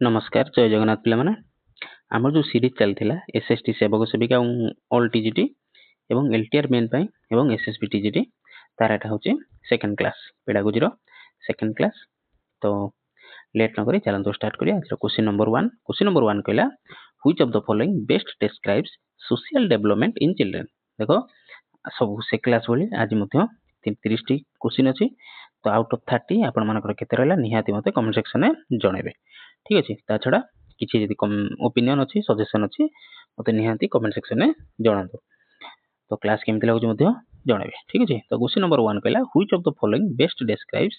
नमस्कार जय जगन्नाथ पिला माने आम जो सीरीज चलता एसएसटी सेवक सेविका ऑल टीजीटी एवं एलटीआर मेन पाई एवं एसएसबी टीजीटी तार एटा होचे सेकंड क्लास पेडागोजी रो सेकंड क्लास। तो लेट न करी चलंतु स्टार्ट करिया। क्वेश्चन नंबर 1 कहला which of the following best describes social development in children. देखो सब से क्लास बोली आज मध्य 30 टी क्वेश्चन अछि। तो आउट ऑफ 30 आपण मानकर केते रहला निहाती मते कमेंट सेक्शन में जणेबे। ठीक अछि। ता छडा किछि यदि ओपिनियन अछि सजेशन अछि मते निहाती कमेंट सेक्शन में जणांतु। तो क्लास केमति लागु मध्य जणेबे। ठीक अछि। तो क्वेश्चन नंबर 1 कहला which of the following best describes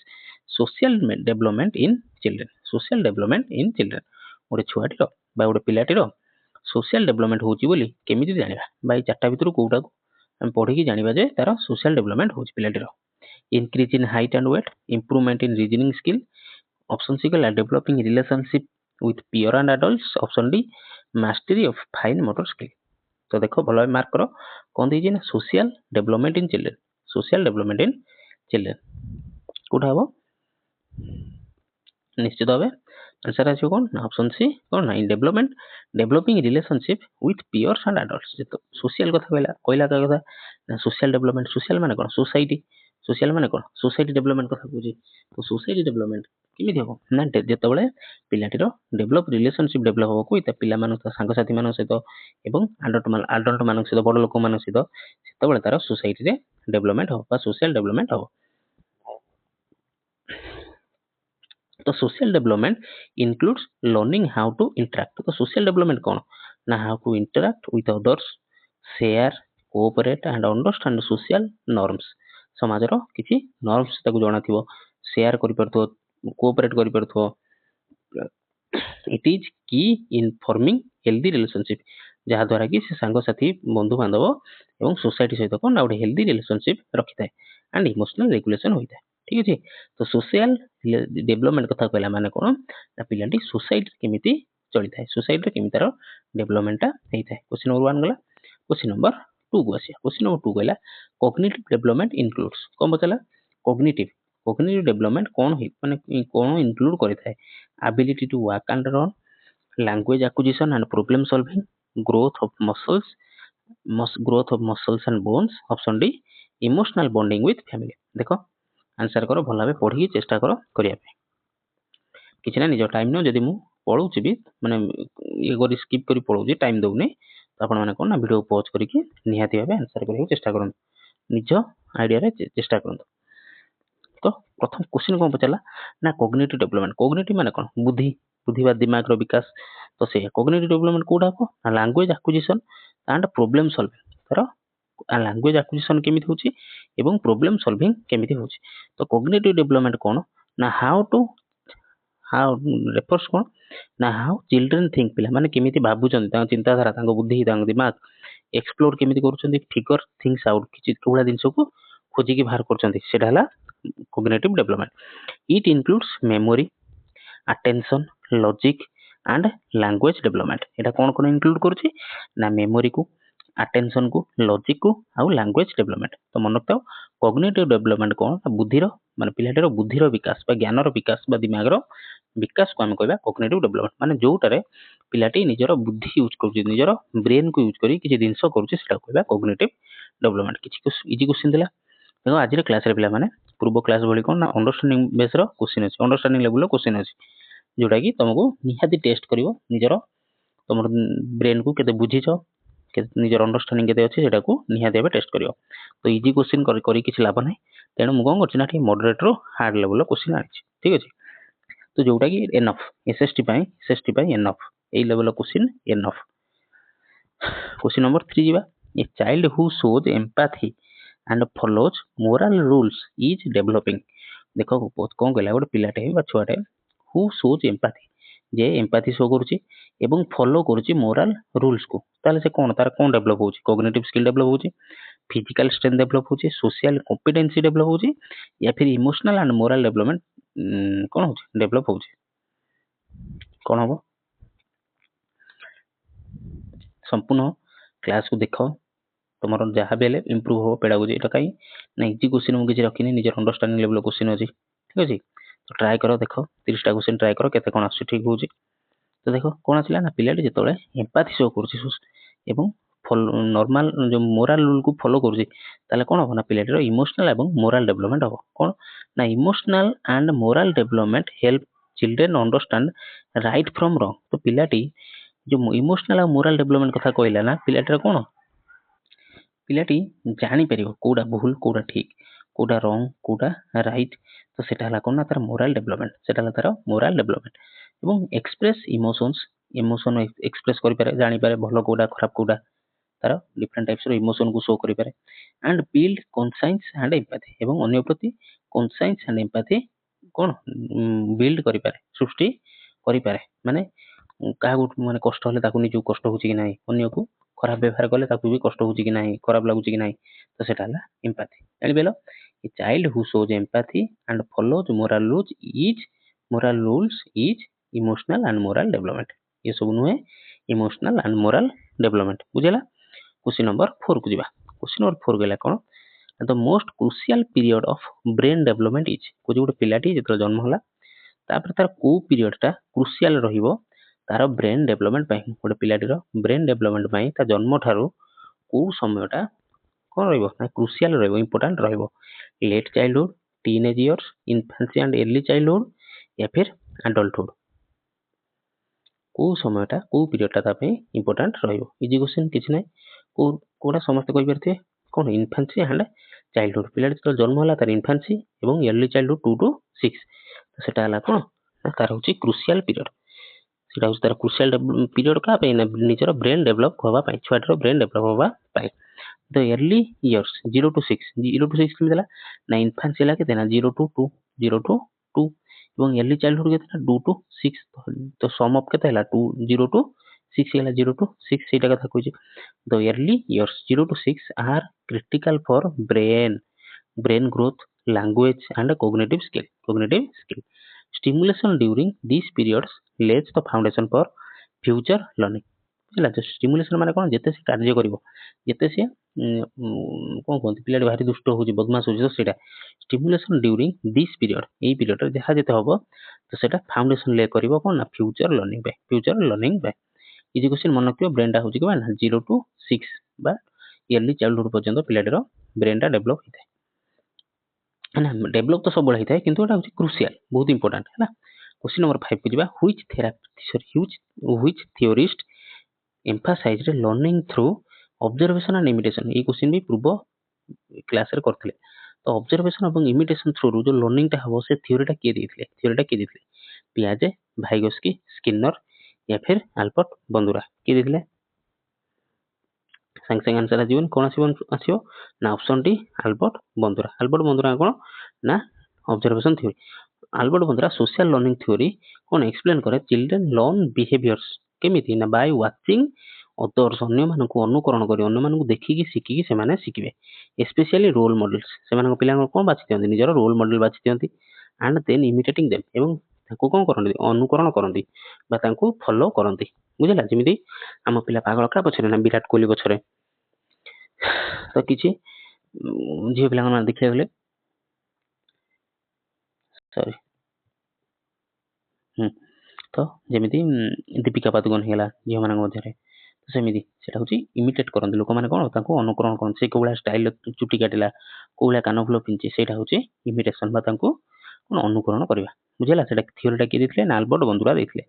social development in children. Social development in children गोटे छुआटीर बा गोटे पिलाटीर सोशल डेवलपमेंट होची बोली केमिति जानिबा। बाई चारटा भितरु कोउटा हम पढ़ी कि जानिबा जे तार सोशल डेवलपमेंट होची पिलाटीर। Increase in height and weight, improvement in reasoning skill, option C कहला developing relationship with peer and adults, option D mastery of fine motor skill. तो देखो भलो मार्क करो कौन दीजिए ना social development in children. Social development in children कोठा हबो निश्चित भाव आंसर आछो कोन ऑप्शन सी कोन ना development developing relationship with peers and adults. जे तो सोशल कथा कहला का कथा ना सोशल डेवलपमेंट। सोशल माने कोन सोसाइटी, सोशल माने कोन सोसाइटी डेवलपमेंट कथा बुझी। तो सोसाइटी डेवलपमेंट केमिति हबो ना जेतबेले पिलाटीर डेवलप रिलेशनशिप डेवलप हबो कोइ त पिला मानु संग साथी मानु सहित एवं एडल्ट मानु सहित बड़ लोक मानु सहित सेतबेले तार सोसाइटी रे डेवलपमेंट हो बा सोशल डेवलपमेंट हो। तो social development includes learning how to interact. तो सोशल डेवलपमेंट कौन ना how to interact with others, share, cooperate and understand social norms. समाज रो किछि नॉर्म्स ताकू जणा थिबो, शेयर करि परथो, कोऑपरेट करि परथो। इट इज की इन फॉर्मिंग हेल्दी रिलेशनशिप, जहा द्वारा कि से सांग साथी बंधु बांधव एवं सोसाइटी सहित कोन गोटे हेल्दी रिलेशनशिप रखि थाए एंड इमोशनल रेगुलेशन होई थाए। ठीक अछि। तो सोशल डेवलपमेंट कथा कहला माने कोन ना पिलाटी सोसाइटी केमिति चली थाए, सोसाइटी केमिति तार डेवलपमेंट हेई थाए। क्वेश्चन नंबर 1 गला। क्वेश्चन नंबर 2 को आसी। क्वेश्चन नंबर 2 कहला कॉग्निटिव डेवलपमेंट इंक्लूड्स। कोन बचला कॉग्निटिव कॉग्निटिव डेवलपमेंट कोन होई माने कोन इंक्लूड करि थाए। Ability to work and run, language acquisition and problem solving, growth of muscles and bones, option D emotional bonding with family. देखो answer करो भल भाव पढ़ी चेष्टा करो करिया पे। किछि ना निज टाइम न जदि मु पढौछि भी माने ये करी स्किप करी पढौछि टाइम दउनी तो आपण माने कोन ना वीडियो पॉज करिकि निहाती भाबे आंसर करियो चेष्टा करंतु, निज आइडिया रे चेष्टा करंतु। तो प्रथम क्वेश्चन कोन पचला ना कॉग्निटिव डेवलपमेंट। कॉग्निटिव माने कोन बुद्धि, बुद्धि बा दिमाग रो विकास। तो से कॉग्निटिव डेवलपमेंट कोडा को ना language acquisition and problem solving. तार लैंग्वेज एक्विजिशन केमिति होची एवं प्रॉब्लम सॉल्विंग केमिति होची। तो कॉग्निटिव डेवलपमेंट कोन ना हाउ रेफर्स कोन ना हाउ चिल्ड्रन थिंक। पिला माने केमिति भाबुचन ता चिंताधारा ता बुद्धि ता दिमाग एक्सप्लोर केमिति करूचंदी, फिगर थिंग्स आउट किछि कोला दिनसो को खोजी के बाहर करचंदी, सेटा हला cognitive development. It includes memory, attention, logic and language development. Etah cone cone include करूची ना मेमोरी को, अटेंशन को, लॉजिक को आउ लैंग्वेज डेवलपमेंट। तो मन रखताओ कॉग्निटिव डेवलपमेंट कोन बुद्धिरो माने पिलाटेरो बुद्धिरो विकास बा ज्ञानरो विकास बा दिमागरो विकास को हम कहबा कॉग्निटिव डेवलपमेंट। माने जोटारे पिलाटी निजरो बुद्धि यूज करूची, निजरो ब्रेन को यूज करी किछि दिनसो करूची, सेटा कहबा कॉग्निटिव डेवलपमेंट। किछि इजी क्वेश्चन दिला देखो आज क्लास रे पिला माने पूर्व क्लास भली कोन ना अंडरस्टैंडिंग बेस रो क्वेश्चन अछि, अंडरस्टैंडिंग लेवल रो क्वेश्चन अछि जोटा कि तुमको निहाती टेस्ट करिवो निजरो तुमर ब्रेन को केते बुझिछो निजर अंडरस्टैंडिंग केते अछि सेटा को निहाती भाबे टेस्ट करिवो। तो इजी क्वेश्चन करी किछि लाभ नै, तेणु मु कोन करछि ना ठीक मॉडरेट रो हार्ड लेवल रो क्वेश्चन आछि। ठीक अछि। तो जोटा कि एनफ एसएसटी पई एनफ ए लेवल रो क्वेश्चन एनफ। क्वेश्चन नंबर 3 जीवा। A child who shows empathy and follows moral rules is developing. देखो कोन कहला गोटे पिलाटे बा छुआटे हु शोज एम्पैथी जे एम्पैथी शो करूची एवं फॉलो करूची मोरल रूल्स को, ताले से कोन तार कोन डेवलप होची कॉग्निटिव स्किल डेवलप होची, फिजिकल स्ट्रेंथ डेवलप होची, सोशल कॉम्पिटेंसी डेवलप होची या फिर इमोशनल एंड मोरल डेवलपमेंट कोन होची डेवलप होची। कोन हो संपूर्ण क्लास को देखो तुमर जहाँ भी इम्प्रूव हो पेडागोजी। एटा कहीं ना इजी क्वेश्चन मु किछि रखिनी, निजर अंडरस्टैंडिंग लेवल क्वेश्चन अछि। ठीक अछि। तो ट्राई करो देखो 30 टा क्वेश्चन ट्राई करो केते कोन आसी ठीक होची। तो देख कौन आसला ना पिलाटी जिते एम्पाथी शो कर नॉर्मल जो मोराल रूल को फॉलो करुँचे ताले कौन हम ना पिलाटीर इमोशनल एवं मोराल डेवलपमेंट हम कौन ना emotional and morale development help children understand right from wrong. तो पिलाटी जो इमोशनल और मोराल डेवलपमेंट कथा कहला ना पिलाटीर कौन पिलाटी जानी परियो कोडा भूल कोडा ठीक कोडा रॉन्ग कोडा राइट। तो सेटा हला कौन ना तार मोराल डेवलपमेंट सेटा हला तार मोराल डेवलपमेंट एवं एक्सप्रेस इमोशन एक्सप्रेस करि पारे जानि पारे भलो कोडा खराब कोडा तार डिफरेंट टाइप्स रो इमोशन को शो करि पारे and build conscience and empathy एवं अन्य प्रति कॉन्साइंस एंड एम्पैथी कौन बिल्ड करि पारे सृष्टि करि पारे माने क्या माने कष्ट हेले ताकू निजु कष्ट होची कि नाही अन्य को खराब व्यवहार कले ताकू भी कष्ट होची कि नाही खराब लागुची कि नाही तो सेटा हला एम्पैथी जानिबेलो a child who shows empathy and follows moral rules is emotional and moral development ये सब नुहे इमोशनल एंड मोरल डेवलपमेंट बुझेला। क्वेश्चन नंबर 4 को जीवा क्वेश्चन नंबर 4 गेला कोन the most crucial period of brain development is को जो पिलाटी जेतरा जन्म होला तापर तार को पीरियड टा क्रुशियल रहिबो तार ब्रेन डेवलपमेंट पाई गोटे पिलाटीर ब्रेन डेवलपमेंट पाई ता जन्म ठारू को समयटा कौन रहिबो ना क्रुशियल रहिबो इंपोर्टेंट रहिबो late childhood teenage years infancy and early childhood या फिर एडल्टहुड को समयटा को पीरियडटा ता पे इंपोर्टेंट रहिबो इजी क्वेश्चन किछ नै को कोडा समस्त कहि परथे कौन इन्फेंसी एंड चाइल्डहुड पिलाटी तो जन्म होला तार इन्फेंसी एवं अर्ली चाइल्डहुड 2 to 6 तो सेटा हला कोन तार होची क्रुशियल पीरियड सेटा होची तार क्रुशियल पीरियड का पे ना निजर ब्रेन डेवलप होबा पाई छुआटर ब्रेन डेवलप होबा पाई द अर्ली इयर्स 0 to 6 के मिला ना इन्फेंसी ला के ना 0 to 2 एवं अर्ली चाइल्डहुड के 2 to 6 तो सम अप केते हला 0 to 6 हला 0 to 6 सेटा कथा कहै छै the early years 0 to 6 are critical for brain growth language and cognitive skill stimulation during these periods lays the foundation for future learning ହେଲା जो स्टिमुलेशन माने कोन जेते से कार्य करिवो जेते से कोन कोन पिलाटी भारी दुष्ट होची बदमाश होची तो सेटा stimulation during this period AE period रे जहा जेते होबो तो सेटा फाउंडेशन ले करिवो कोन ना फ्यूचर लर्निंग पे इजी क्वेश्चन मन रखियो ब्रेन टा होची कि ना 0 to 6 बा अर्ली चाइल्डहुड पर्यंत पिलाटीर ब्रेन टा डेवलप हिताय है ना डेवलप तो सब होता है किंतु एटा होची क्रुशियल बहुत इंपोर्टेंट है ना। क्वेश्चन नंबर 5 को जीवा which theorist emphasized learning through observation and imitation ये क्वेश्चन भी पूर्व क्लास रे करथिले तो ऑब्जर्वेशन एवं इमिटेशन थ्रू जो लर्निंग टा हबो से थ्योरी टा के देथिले पियाजे भाइगोस्की स्किनर या फिर अल्बर्ट बंदुरा के देथिले संग आंसर आ जीवन कौन आसियो ना ऑप्शन डी अल्बर्ट बंदुरा कौन ना observation theory Albert Bandura social learning theory कौन एक्सप्लेन करे चिल्ड्रन लर्न बिहेवियर्स केमिति ना बाय वाचिंग अदर्स अन्य मानकु अनुकरण करी अन्य मानकु देखिकी शिखिकी से माने शिखिबे स्पेशली रोल मॉडल्स से मानक पिला कोन बाछि दियंती निजर रोल मॉडल बाछि दियंती एंड देन इमिटेटिंग देम एवं ताको कोन करंती अनुकरण करंती बा ताको फॉलो करंती बुझला जेमिति हम पिला पागल का पछरे ना विराट कोहली पछरे तो किछि झियो पिला मन देखिया गले सॉरी तो जेमिति दीपिका पादुकोण हेला झियो मानक मध्यरे तो सेमिति सेटा होची इमिटेट करंती लोक माने कोन ताको अनुकरण करन से कोबला स्टाइल चुटी काटिला कोबला कानफुल पिंची सेटा होची इमिटेशन बा ताको कोन अनुकरण करबा बुझला सेटा थ्योरी टा के दिथले ना अल्बर्ट बंदुरा दिथले।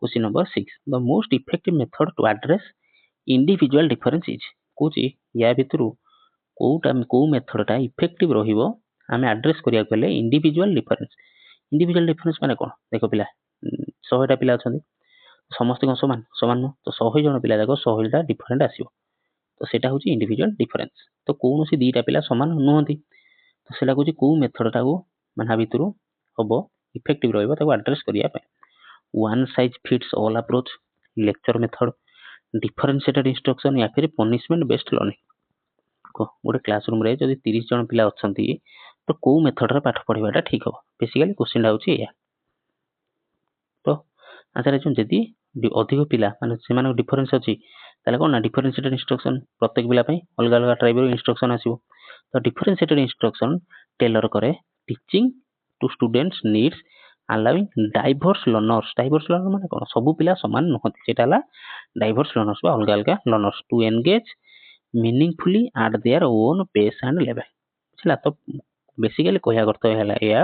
Question number 6 the most effective method to address individual difference is कोची या भितरु को मेथड टा इफेक्टिव रहिबो हमें एड्रेस करिया पले इंडिविजुअल डिफरेंस माने कोन देखो पिला 100 टा पिला अछंती समस्त को समान न तो 100 जन पिला जाको 100 टा डिफरेंट आसीबो तो सेटा होची इंडिविजुअल डिफरेंस तो कोनोसी दीटा पिला समान नहंती तो सेटा कोची को मेथड टा को माने भितरु हबो इफेक्टिव रहिबो ताको एड्रेस करिया पे one size fits all approach lecture method differentiated instruction या फिर पनिशमेंट बेस्ड लर्निंग को गोटे क्लासरूम रे जदि 30 जन पिला अछंती तो को मेथड रे पाठ पढिबाटा ठीक हो बेसिकली क्वेश्चन टा होची या तो आंसर छै जदि अधिक पिला माने से माने डिफरेंस अछि ताले कोन ना डिफरेंशिएटेड इंस्ट्रक्शन प्रत्येक पिला पई अलग अलग टाइप रो इंस्ट्रक्शन आसीबो तो डिफरेंशिएटेड इंस्ट्रक्शन टेलर करे teaching to students needs allowing diverse learners ମାନେ କ'ଣ ସବୁ ପିଲା ସମାନ ନୁହନ୍ତି, ସେଇଟା ହେଲା diverse learners ବା ଅଲଗା ଅଲଗା learners to engage meaningfully at their own pace and level। ବୁଝିଲା? ତ ବେସିକାଲି କହିବା କଥା ହେଲା ଏଇଆ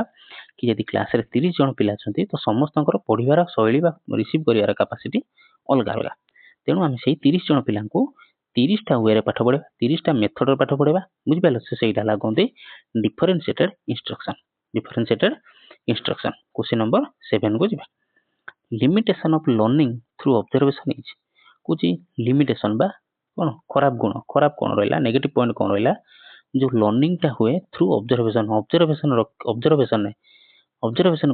କି ଯଦି କ୍ଲାସରେ 30 ଜଣ ପିଲା ଅଛନ୍ତି ତ ସମସ୍ତଙ୍କର ପଢିବାର ଶୈଳୀ ବା ରିସିଭ୍ କରିବାର କାପାସିଟି ଅଲଗା ଅଲଗା। ତେଣୁ ଆମେ ସେଇ 30 ଜଣ ପିଲାଙ୍କୁ 30ଟା ୱେରେ ପାଠ ପଢେଇବା, 30ଟା ମେଥଡରେ ପାଠ ପଢେଇବା। ବୁଝିପାରିଲ? ସେଇଟା ହେଲା କହନ୍ତି ଡିଫରେନ୍ସିଏଟେଡ ଇନଷ୍ଟ୍ରକ୍ସନ। ଡିଫରେନ୍ସିଏଟେଡ ଇନଷ୍ଟ୍ରକ୍ସନ। କ୍ୱେଶ୍ଚିନ୍ ନମ୍ବର 7 କୁ ଯିବା। Limitation of learning through observation is. କହୁଛି ଲିମିଟେସନ ବା କ'ଣ ଖରାପ ଗୁଣ, ଖରାପ କ'ଣ ରହିଲା, ନେଗେଟିଭ ପଏଣ୍ଟ କ'ଣ ରହିଲା, ଯୋଉ ଲର୍ଣ୍ଣିଂଟା ହୁଏ ଥ୍ରୁ ଅବଜରଭେସନ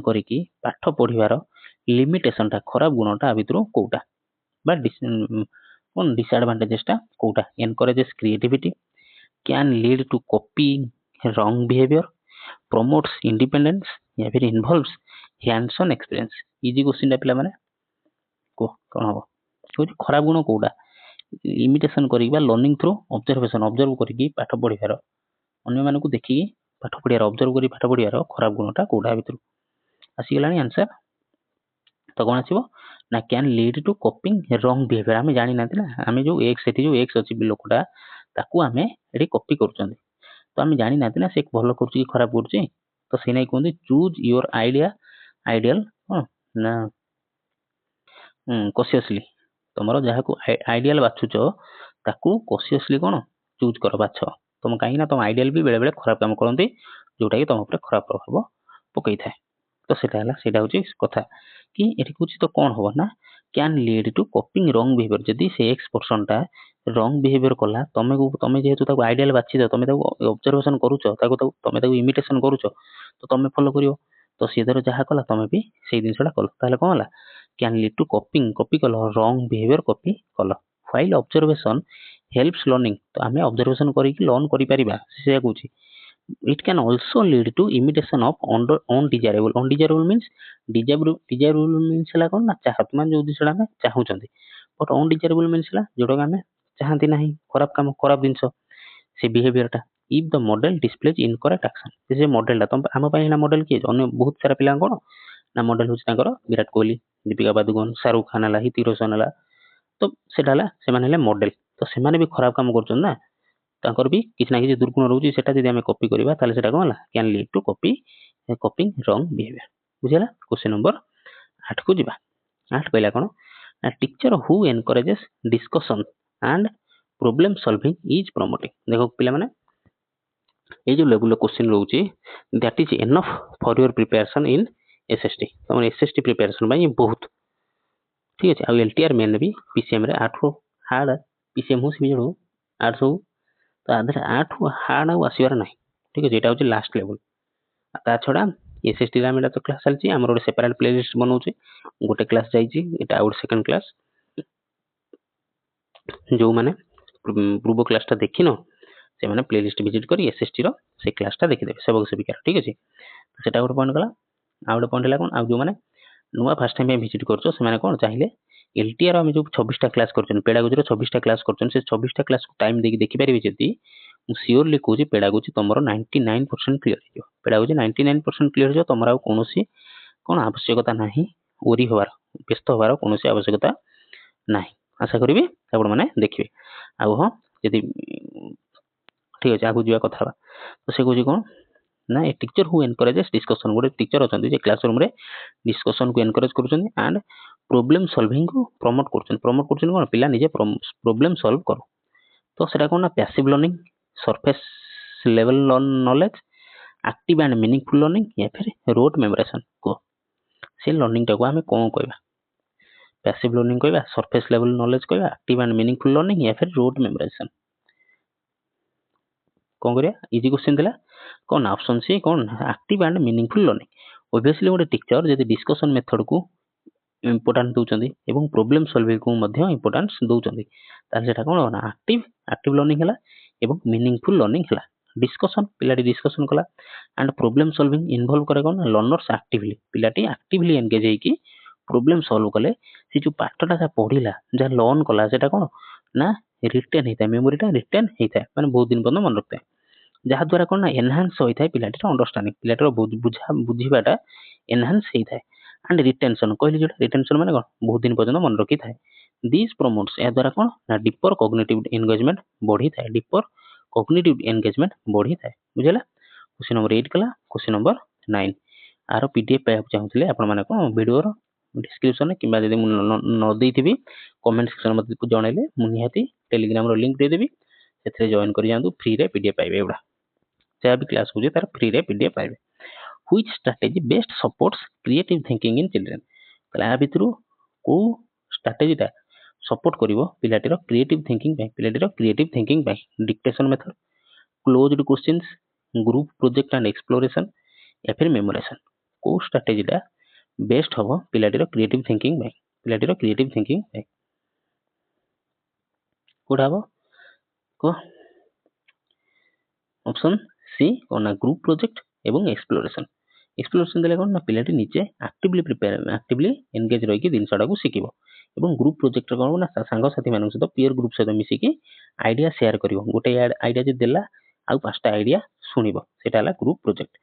କରିକି ପାଠ ପଢିବାର ଲିମିଟେସନଟା ଖରାପ ଗୁଣଟା ଆ ଭିତରୁ କୋଉଟା ବା କ'ଣ ଡିସଆଡଭାଣ୍ଟେଜେସଟା କୋଉଟା? Encourages creativity, can lead to copy wrong behaviour, promotes independence, या फिर involves hands on experience. Easy question पिलाମାନେ କୁହ କ'ଣ ହବ? କହୁଛି ଖରାପ ଗୁଣ କୋଉଟା? ଇମିଟେସନ କରିକି ବା ଲର୍ଣ୍ଣିଂ ଥ୍ରୁ ଅବଜର୍ଭ କରିକି ପାଠ ପଢିବାର, ଅନ୍ୟମାନଙ୍କୁ ଦେଖିକି ପାଠ ପଢିବାର, ଅବଜର୍ଭ କରି ପାଠ ପଢିବାର ଖରାପ ଗୁଣଟା କୋଉଟା ଭିତରୁ? ଆସିଗଲାଣି ଆନ୍ସର। ତ କ'ଣ ଆସିବ ନା can lead to copying wrong behaviour. ଆମେ ଜାଣିନାହାନ୍ତି ନା, ଆମେ ଯୋଉ ଏଠି ଯୋଉ ଏକ୍ସ ଅଛି ଲୋକଟା, ତାକୁ ଆମେ ଏଠି କପି କରୁଛନ୍ତି, ତ ଆମେ ଜାଣିନାହାନ୍ତି ନା ସେ ଭଲ କରୁଛି କି ଖରାପ କରୁଛି। ତ ସେଇ ନାଇଁ କୁହନ୍ତି ଚୁଜ୍ ୟୁର ଆଇଡିଆଲ କ'ଣ ନା କସିୟସଲି। ତମର ଯାହାକୁ ଆଇଡିଆଲ ବାଛୁଛ ତାକୁ କସିୟସଲି କ'ଣ ଚୁଜ୍ କର, ବାଛ। ତମ କାହିଁକି ନା ତମ ଆଇଡିଆଲ ବି ବେଳେବେଳେ ଖରାପ କାମ କରନ୍ତି, ଯୋଉଟାକି ତମ ଉପରେ ଖରାପ ପ୍ରଭାବ ପକେଇଥାଏ। ତ ସେଇଟା ହେଉଛି କଥା କି ଏଠି କହୁଛି ତ କ'ଣ ହବ ନା can lead to copying wrong behaviour. ଯଦି ସେ ଏକ୍ସ ପର୍ସନଟା ରଙ୍ଗ ବିହେଭିୟର କଲା, ତମେ ଯେହେତୁ ତାକୁ ଆଇଡିଆଲ ବାଛିଛ, ତମେ ତାକୁ ଅବଜର୍ଭେସନ କରୁଛ, ତମେ ତାକୁ ଇମିଟେସନ କରୁଛ, ତ ତମେ ଫଲୋ କରିବ। ତ ସିଏ ଧର ଯାହା କଲା ତମେ ବି ସେଇ ଜିନିଷଟା କଲ, ତାହେଲେ କ'ଣ ହେଲା? କ୍ୟାନ୍ ଲିଡ୍ ଟୁ କପି କଲ, ରଙ୍ଗ ବିହେଭିୟର କପି କଲ। While observation helps learning. ତ ଆମେ ଅବଜର୍ଭେସନ କରିକି ଲର୍ନ କରିପାରିବା, ସେଇଆ କହୁଛି। It can also lead to imitation of undesirable। Undesirable means desirable means ହେଲା କ'ଣ ନା ମାନେ ଯୋଉ ଜିନିଷଟା ଆମେ ଚାହୁଁଛନ୍ତି, ବଟ୍ undesirable means ହେଲା ଯୋଉଟାକୁ ଆମେ ଚାହାନ୍ତି ନାହିଁ, ଖରାପ କାମ, ଖରାପ ଜିନିଷ, ସେ ବିହେଭିୟରଟା। If the model displays incorrect action. ସେ ମଡେଲଟା ଆମ ପାଇଁ ହେଲା ମଡେଲ କିଏ? ଅନ୍ୟ ବହୁତ ସାରା ପିଲା କ'ଣ ନା ମଡେଲ ହେଉଛି ତାଙ୍କର ବିରାଟ କୋହଲି, ଦୀପିକା ପାଦୁକୋନ, ଶାହରୁଖ ଖାନ ହେଲା, ହିତିକ ରୋଶନ ହେଲା। ତ ସେଟା ହେଲା ସେମାନେ ହେଲେ ମଡେଲ, ତ ସେମାନେ ବି ଖରାପ କାମ କରୁଛନ୍ତି ନା, ତାଙ୍କର ବି କିଛି ନା କିଛି ଦୁର୍ଗୁଣ ରହୁଛି। ସେଟା ଯଦି ଆମେ କପି କରିବା ତାହେଲେ ସେଟା କ'ଣ ହେଲା? Can lead to copying wrong behaviour. ବୁଝିଲା? କ୍ୱେଶ୍ଚିନ୍ ନମ୍ବର 8 କୁ ଯିବା। 8 କହିଲା କ'ଣ ନା teacher who encourages discussion and problem solving is promoting. ଦେଖ ପିଲାମାନେ, ଏଇ ଯୋଉ ଲେବୁଲର କ୍ୱେଶ୍ଚିନ୍ ରହୁଛି, that is enough for your preparation in SST। ତମର SST ପ୍ରିପାରେସନ ପାଇଁ ବହୁତ ଠିକ ଅଛି। ଆଉ LTR ମେନ୍ ବି PCM ରେ 8 ହାର୍ଡ PCM ହଉ ସିଭିଜନ ହଉ ଆର୍ଟ୍ସ ହଉ, ତ ଆଧରେ 8 ହାର୍ଡ ଆଉ ଆସିବାର ନାହିଁ। ଠିକ ଅଛି, ଏଇଟା ହଉଛି ଲାଷ୍ଟ ଲେବୁଲ। ତା ଛଡା SST ରେ ଆମେ ତ କ୍ଲାସ ଚାଲିଛି, ଆମର ଗୋଟେ ସେପାରେଟ ପ୍ଲେଲିଷ୍ଟ ବନଉଛି। ଗୋଟେ କ୍ଲାସ ଯାଇଛି, ଏଟା ଆଉ ଗୋଟେ ସେକେଣ୍ଡ କ୍ଲାସ। ଯୋଉମାନେ ପୂର୍ବ କ୍ଲାସଟା ଦେଖିନ ସେମାନେ ପ୍ଲେଲିଷ୍ଟ ଭିଜିଟ କରି SST ର ସେ କ୍ଲାସଟା ଦେଖିଦେବେ, ସେବକ ସେବିକାର। ଠିକ ଅଛି, ସେଟା ଗୋଟେ ପଏଣ୍ଟ ଗଲା। ଆଉ ଗୋଟେ ପଏଣ୍ଟ ହେଲା କ'ଣ, ଆଉ ଯୋଉମାନେ ନୂଆ ଫାର୍ଷ୍ଟ ଟାଇମ ପାଇଁ ଭିଜିଟ କରୁଛ ସେମାନେ କ'ଣ ଚାହିଁଲେ LTR ଆମେ ଯୋଉ 26ଟା କ୍ଲାସ କରୁଛନ୍ତି, ପେଡାଗୋଜିର 26ଟା କ୍ଲାସ କରୁଛନ୍ତି, ସେ 26ଟା କ୍ଲାସକୁ ଟାଇମ ଦେଇକି ଦେଖିପାରିବେ ଯଦି, ମୁଁ ସିଓରଲି କହୁଛି ପେଡାଗୋଜି ତମର 99% କ୍ଲିୟର ହେଇଯିବ। ପେଡାଗୋଜି 99% କ୍ଲିୟର ହେଇଯିବ। ତମର ଆଉ କୌଣସି କ'ଣ ଆବଶ୍ୟକତା ନାହିଁ ଓରି ହବାର, ବ୍ୟସ୍ତ ହବାର କୌଣସି ଆବଶ୍ୟକତା ନାହିଁ। ଆଶା କରିବି ଆପଣ ମାନେ ଦେଖିବେ। ଆଉ ହଁ, ଯଦି ଠିକ ଅଛି ଆଗକୁ ଯିବା କଥା ହେବା। ତ ସେ କହୁଛି କ'ଣ ନା ଏ ଟିଚର ହୁ ଏନକରେଜେସ୍ ଡିସ୍କସନ। ଗୋଟେ ଟିଚର ଅଛନ୍ତି ଯେ କ୍ଲାସ ରୁମରେ ଡିସ୍କସନକୁ ଏନକରେଜ କରୁଛନ୍ତି ଆଣ୍ଡ ପ୍ରୋବ୍ଲେମ ସଲଭିଂକୁ ପ୍ରମୋଟ କରୁଛନ୍ତି। ପ୍ରମୋଟ କରୁଛନ୍ତି କ'ଣ, ପିଲା ନିଜେ ପ୍ରୋବ୍ଲେମ ସଲ୍ଭ କରୁ। ତ ସେଟା କ'ଣ ନା passive learning, surface level knowledge, active and meaningful learning, ୟା ଫିର ରୋଟ୍ ମେମୋରାଇଜେସନ। କୁହ ସେ ଲର୍ଣ୍ଣିଂଟାକୁ ଆମେ କ'ଣ କହିବା? ପ୍ୟାସିଭ ଲର୍ଣ୍ଣିଂ କହିବା, ସରଫେସ ଲେଭେଲ ନଲେଜ କହିବା, ଆକ୍ଟିଭ ଆଣ୍ଡ ମିନିଂଫୁଲ ଲର୍ଣ୍ଣିଂ, ୟା ଫିର ରୋଟ୍ ମେମୋରାଇଜେସନ। କ'ଣ କରିବା? ଇଜି କ୍ୱେଶ୍ଚିନ୍ ଥିଲା। କ'ଣ ଅପସନ ସି କ'ଣ active and meaningful learning. Obviously ଗୋଟେ ଟିଚର ଯଦି ଡିସ୍କସନ ମେଥଡକୁ ଇମ୍ପୋର୍ଟାନ୍ସ ଦଉଛନ୍ତି ଏବଂ ପ୍ରୋବ୍ଲେମ ସଲଭିଂକୁ ମଧ୍ୟ ଇମ୍ପୋର୍ଟାନ୍ସ ଦଉଛନ୍ତି, ତାହେଲେ ସେଟା କ'ଣ ନା ଆକ୍ଟିଭ ଲର୍ଣ୍ଣିଂ ହେଲା ଏବଂ ମିନିଂଫୁଲ ଲର୍ଣ୍ଣିଂ ହେଲା। ଡିସ୍କସନ, ପିଲାଟି ଡିସ୍କସନ କଲା, ଆଣ୍ଡ ପ୍ରୋବ୍ଲେମ ସଲଭିଂ ଇନଭଲ୍ଭ କରେ କ'ଣ ନା ଲର୍ଣ୍ଣର୍ସ ଆକ୍ଟିଭଲି। ପିଲାଟି ଆକ୍ଟିଭଲି ଏନଗେଜ ହେଇକି ପ୍ରୋବ୍ଲେମ ସଲ୍ଭ କଲେ ସେ ଯୋଉ ପାଠଟା ଯାହା ପଢିଲା, ଯାହା ଲର୍ନ କଲା, ସେଟା କ'ଣ ନା ରିଟେନ୍ ହେଇଥାଏ, ମେମୋରିଟା ରିଟେନ୍ ହେଇଥାଏ, ମାନେ ବହୁତ ଦିନ ପର୍ଯ୍ୟନ୍ତ ମନେ ରଖିଥାଏ। ଯାହାଦ୍ୱାରା କ'ଣ ନା ଏନହାନ୍ସ ହୋଇଥାଏ ପିଲାଟିର ଅଣ୍ଡରଷ୍ଟାଣ୍ଡିଂ, ପିଲାଟିର ବୁଝିବାଟା ଏନହାନ୍ସ ହେଇଥାଏ। ଆଣ୍ଡ ରିଟେନସନ୍ କହିଲି ଯୋଉଟା, ରିଟେନସନ୍ ମାନେ କ'ଣ ବହୁତ ଦିନ ପର୍ଯ୍ୟନ୍ତ ମନେ ରଖିଥାଏ। ଦିସ୍ ପ୍ରମୋଟ୍ସ ଏହା ଦ୍ୱାରା କ'ଣ ନା ଡିପର କଗ୍ନିଟିଭ୍ ଏନଗେଜମେଣ୍ଟ ବଢ଼ିଥାଏ, ଡିପର କଗ୍ନିଟିଭ୍ ଏନଗେଜମେଣ୍ଟ ବଢ଼ିଥାଏ। ବୁଝିଲା। କ୍ୱେଶ୍ଚିନ୍ ନମ୍ବର 8 କଲା। କ୍ୱେଶ୍ଚିନ୍ ନମ୍ବର 9 ଆର PDF ପାଇବାକୁ ଚାହୁଁଥିଲେ ଆପଣମାନେ କ'ଣ ଭିଡ଼ିଓର ଡିସ୍କ୍ରିପ୍ସନରେ କିମ୍ବା ଯଦି ମୁଁ ନ ଦେଇଥିବି କମେଣ୍ଟ ସେକ୍ସନ ମୋତେ ଜଣାଇଲେ ମୁଁ ନିହାତି ଟେଲିଗ୍ରାମର ଲିଙ୍କ୍ ଦେଇଦେବି, ସେଥିରେ ଜଏନ୍ କରି ଯାଆନ୍ତୁ, ଫ୍ରିରେ PDF ପାଇବେ। ଏଗୁଡ଼ା ଯାହା ବି କ୍ଲାସ୍ ହେଉଛି ତାର ଫ୍ରିରେ PDF ପାଇବେ। Which strategy best supports creative thinking in children, ତାହେଲେ ୟା ଭିତରୁ କେଉଁ ଷ୍ଟ୍ରାଟେଜିଟା ସପୋର୍ଟ କରିବ ପିଲାଟିର କ୍ରିଏଟିଭ୍ ଥିଙ୍କିଂ ପାଇଁ, ପିଲାଟିର କ୍ରିଏଟିଭ୍ ଥିଙ୍କିଂ ପାଇଁ? Dictation method, closed questions, group project and exploration, या फिर मेमोराइजेशन? को स्ट्राटेजीटा बेस्ट हम पिलाटीर क्रिएटिव थिंकिंग में, पिलाटीर क्रिएटिव थिंकिंग में कोड हम को ऑप्शन सी कौन ना ग्रुप प्रोजेक्ट एवं एक्सप्लोरेशन। एक्सप्लोरेशन देले कौन ना पिलाटी निजे एक्टिवली प्रिपेयर, एक्टिवली एंगेज रही कि जिनसटा को शिखिबो। एवं ग्रुप प्रोजेक्ट कौन ना सांग साथी मान सहित पीयर ग्रुप सहित मिसिकी आइडिया शेयर करिवो, गोटे आइडिया जे देला आउ पांचटा आइडिया सुनिबो, सेटा हला ग्रुप प्रोजेक्ट।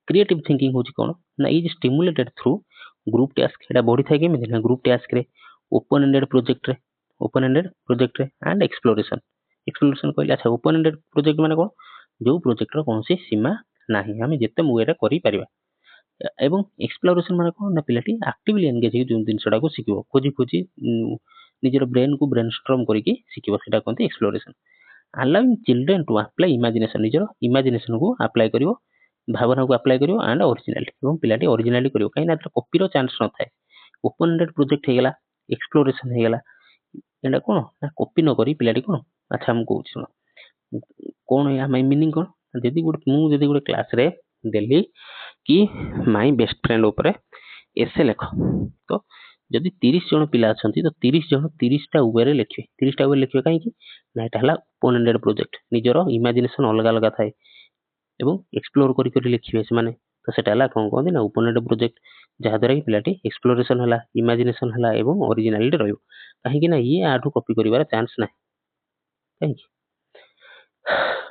क्रिएटिव थिंकिंग होची कोन ना is stimulated through group task, एटा बढी थाके केमिति ना ग्रुप टास्क रे, ओपन एंडेड प्रोजेक्ट रे एंड एक्सप्लोरेशन। एक्सप्लोरेशन कहले अच्छा ओपन एंडेड प्रोजेक्ट माने कोन, जो प्रोजेक्ट रो कोनसी सीमा नाही, हम जेते मुएरा करि परिबा। एवं एक्सप्लोरेशन माने कोन ना पिलाटी एक्टिवली एंगेज हो जो दिनसडा को सिकिबो, खोजी निजर ब्रेन को ब्रेनस्टॉर्म करिकि सिकिबो, सेटा कोनती exploration. Allowing children to apply imagination, निजर इमेजिनेशन को अप्लाई करिवो, भावना को अप्लाई करियो एंड ओरिजिनालिटी, एवं पिलाटी ओरिजिनालिटी करियो कहीं ना कॉपीर चांस न थाए। ओपन एंडेड प्रोजेक्ट हेगला, एक्सप्लोरेशन हेगला, एंडा कोन ना कॉपी न करी पिलाटी कोन अच्छा हम कहू सुन कोन या मीनिंग कोन, जदी गुड क्लास रे देली कि माय बेस्ट फ्रेंड ऊपर एसे लेख, तो जदि 30 जन पिला अछंती तो 30 जन 30 टा वे लिखिए, 30 टा वे लिखिए कहीं ना एटा हला ओपन एंडेड प्रोजेक्ट, निजर इमेजिनेशन अलग अलग थाए एवं एक्सप्लोर करी लिखिए से माने, तो सेटा हला कोन कहंदी ना ओपन एंडेड प्रोजेक्ट, जहा द्वारा कि पिलाटी एक्सप्लोरेशन हला, इमेजिनेशन हला एवं ओरिजिनालिटी रहयो, कहीं कि ना ये आठू कॉपी करिवार चांस ना कहीं।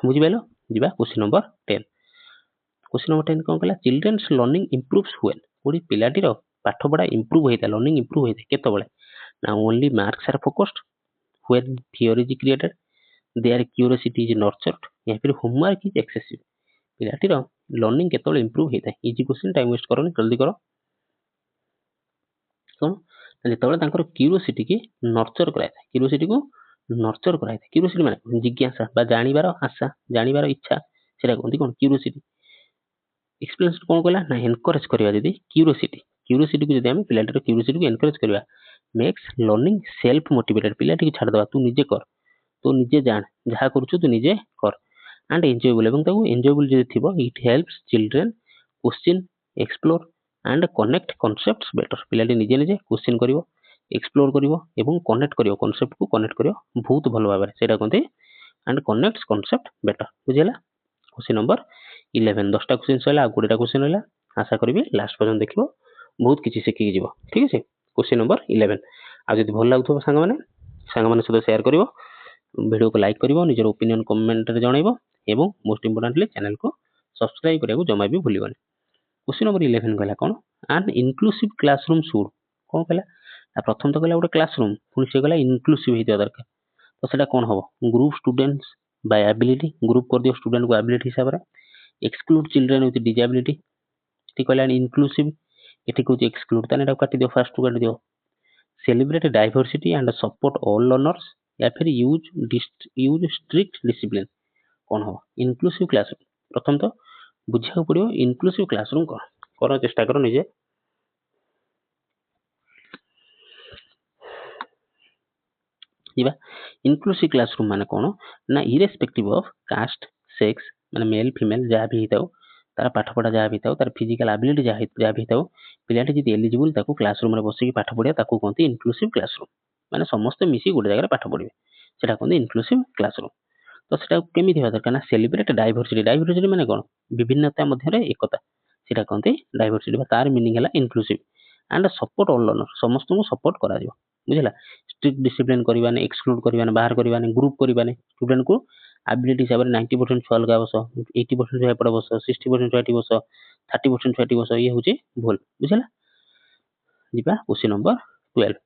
बुझि पाइलो? जिबा क्वेश्चन नंबर 10। क्वेश्चन नंबर 10 कोन कहला, चिल्ड्रन्स लर्निंग इंप्रूव्स व्हेन, कोडी पिलाटीर पाठ पढ़ा इंप्रूव होइता, लर्निंग इंप्रूव होइता केतबेले ना only marks are focused, when fear is created, there curiosity is nurtured, या फिर होमवर्क इज एक्सेसिव। पिलाटीर लर्निंग केतबेले इंप्रूव होइता, इजी क्वेश्चन, टाइम वेस्ट करनी, जल्दी करो। कोन जेतबेले तांकर क्यूरियोसिटी की नर्चर कराइता, क्यूरियोसिटी को नर्चर कराइता, क्यूरियोसिटी माने जिज्ञासा बा जानिबार आशा, जानिबार इच्छा, सेटा कोनती कोन क्यूरियोसिटी। एक्सपीरियंस कोन कहला ना एनकरेज करबा, जदी क्यूरियोसिटी को जदी हम पिलाटीर क्यूरियोसिटी को एनकरेज करबा, मेक्स लर्निंग सेल्फ मोटिवेटेड, पिलाटी को छाड़ दबा, तू निजे कर, तू निजे जान, जहा करूछु तू निजे कर, एंड एंजॉयबल, एवं ताको एंजॉयबल जदी थिबो, it helps children question, explore and connect concepts better. पिलाटी निजे निजे क्वेश्चन करिवो, एक्सप्लोर करिवो एवं कनेक्ट करिवो, कॉन्सेप्ट को कनेक्ट करिवो बहुत भलो भाबरे, सेटा कोनते एंड कनेक्ट्स कॉन्सेप्ट बेटर। बुझिला? क्वेश्चन नंबर 11, 10टा क्वेश्चन सैला, 20टा क्वेश्चन रहला, आशा करिवि लास्ट पर्यंत देखिबो, बहुत किछि सिखि जिवो, ठीक अछि। क्वेश्चन नंबर 11 आ जदि भल लागुथबो सांग माने सहित शेयर करिवो, वीडियो को लाइक करिवो, निजर ओपिनियन कमेंट रे जणाइबो एवं मोस्ट इंपोर्टेंटली चैनल को सब्सक्राइब करिया जमा भी भूलिबनी। क्वेश्चन नंबर 11 कहला कोन, एन इनक्लूसिव क्लासरूम शुड, कोन कहला प्रथम तो कहला गोटे क्लासरूम, पुनी से कहला इनक्लूसिव हेतिया दरकार, तो सेटा कोन हबो, group students by ability, group कर दियो स्टूडेंट को एबिलिटी हिसाब रे, एक्सक्लूड चिल्ड्रन विथ डिसेबिलिटी, ठीक कहला इनक्लूसिव, एठी कहू एक्सक्लूड, ताने एटा काटी दियो, फर्स्ट टू काटी दियो, celebrate diversity and support all learners, या फिर यूज स्ट्रिक्ट डिसिप्लिन, कौन हम इनक्लूसिव क्लासरूम। प्रथम तो बुझा पड़ो इनक्लूसिव क्लासरूम कौन, कर चेष्टा कर निजे। इनक्लूसिव क्लासरूम माने कौन ना इरेस्पेक्टिव ऑफ कास्ट, सेक्स, माने मेल फीमेल जहाँ भी होता तार पाठ पढ़ा जहाँ भी था, तार फिजिकल एबिलिटी जहाँ भी था, पिलाटी जब एलिजिबल ताको क्लासरूम रे बसिकी पाठ पढ़िया ताको कहते इनक्लूसिव क्लासरूम, माने समस्त मिसी गोटे जगह पाठ पढ़िबे, सेटा कहते इनक्लूसिव क्लासरूम। तो सेटा केमिति होवा दरकार ना सेलिब्रेट डाइवर्सिटी, डाइवर्सिटी माने कोन विभिन्नता मध्य एकता, सेटा कहते डाइवर्सिटी, तार मीनिंग है inclusive and support all learner, समस्त को सपोर्ट करा दियो। बुझिला? स्ट्रिक्ट डिसिप्लिन करबाने, एक्सक्लूड करबाने, बाहर करबाने, ग्रुप करबाने, स्टूडेंट को ଆବିଲିଟି ହିସାବରେ 90% ଛୁଆ ଅଲଗା ବସ, 80% ଛୁଆ ଏପଟେ ବସ, 60% ଛୁଆ ଏଠି ବସ, 30% ଛୁଆ ଏଠି ବସ, ଇଏ ହଉଛି ଭୁଲ। ବୁଝିଲା? ଯିବା question number 12।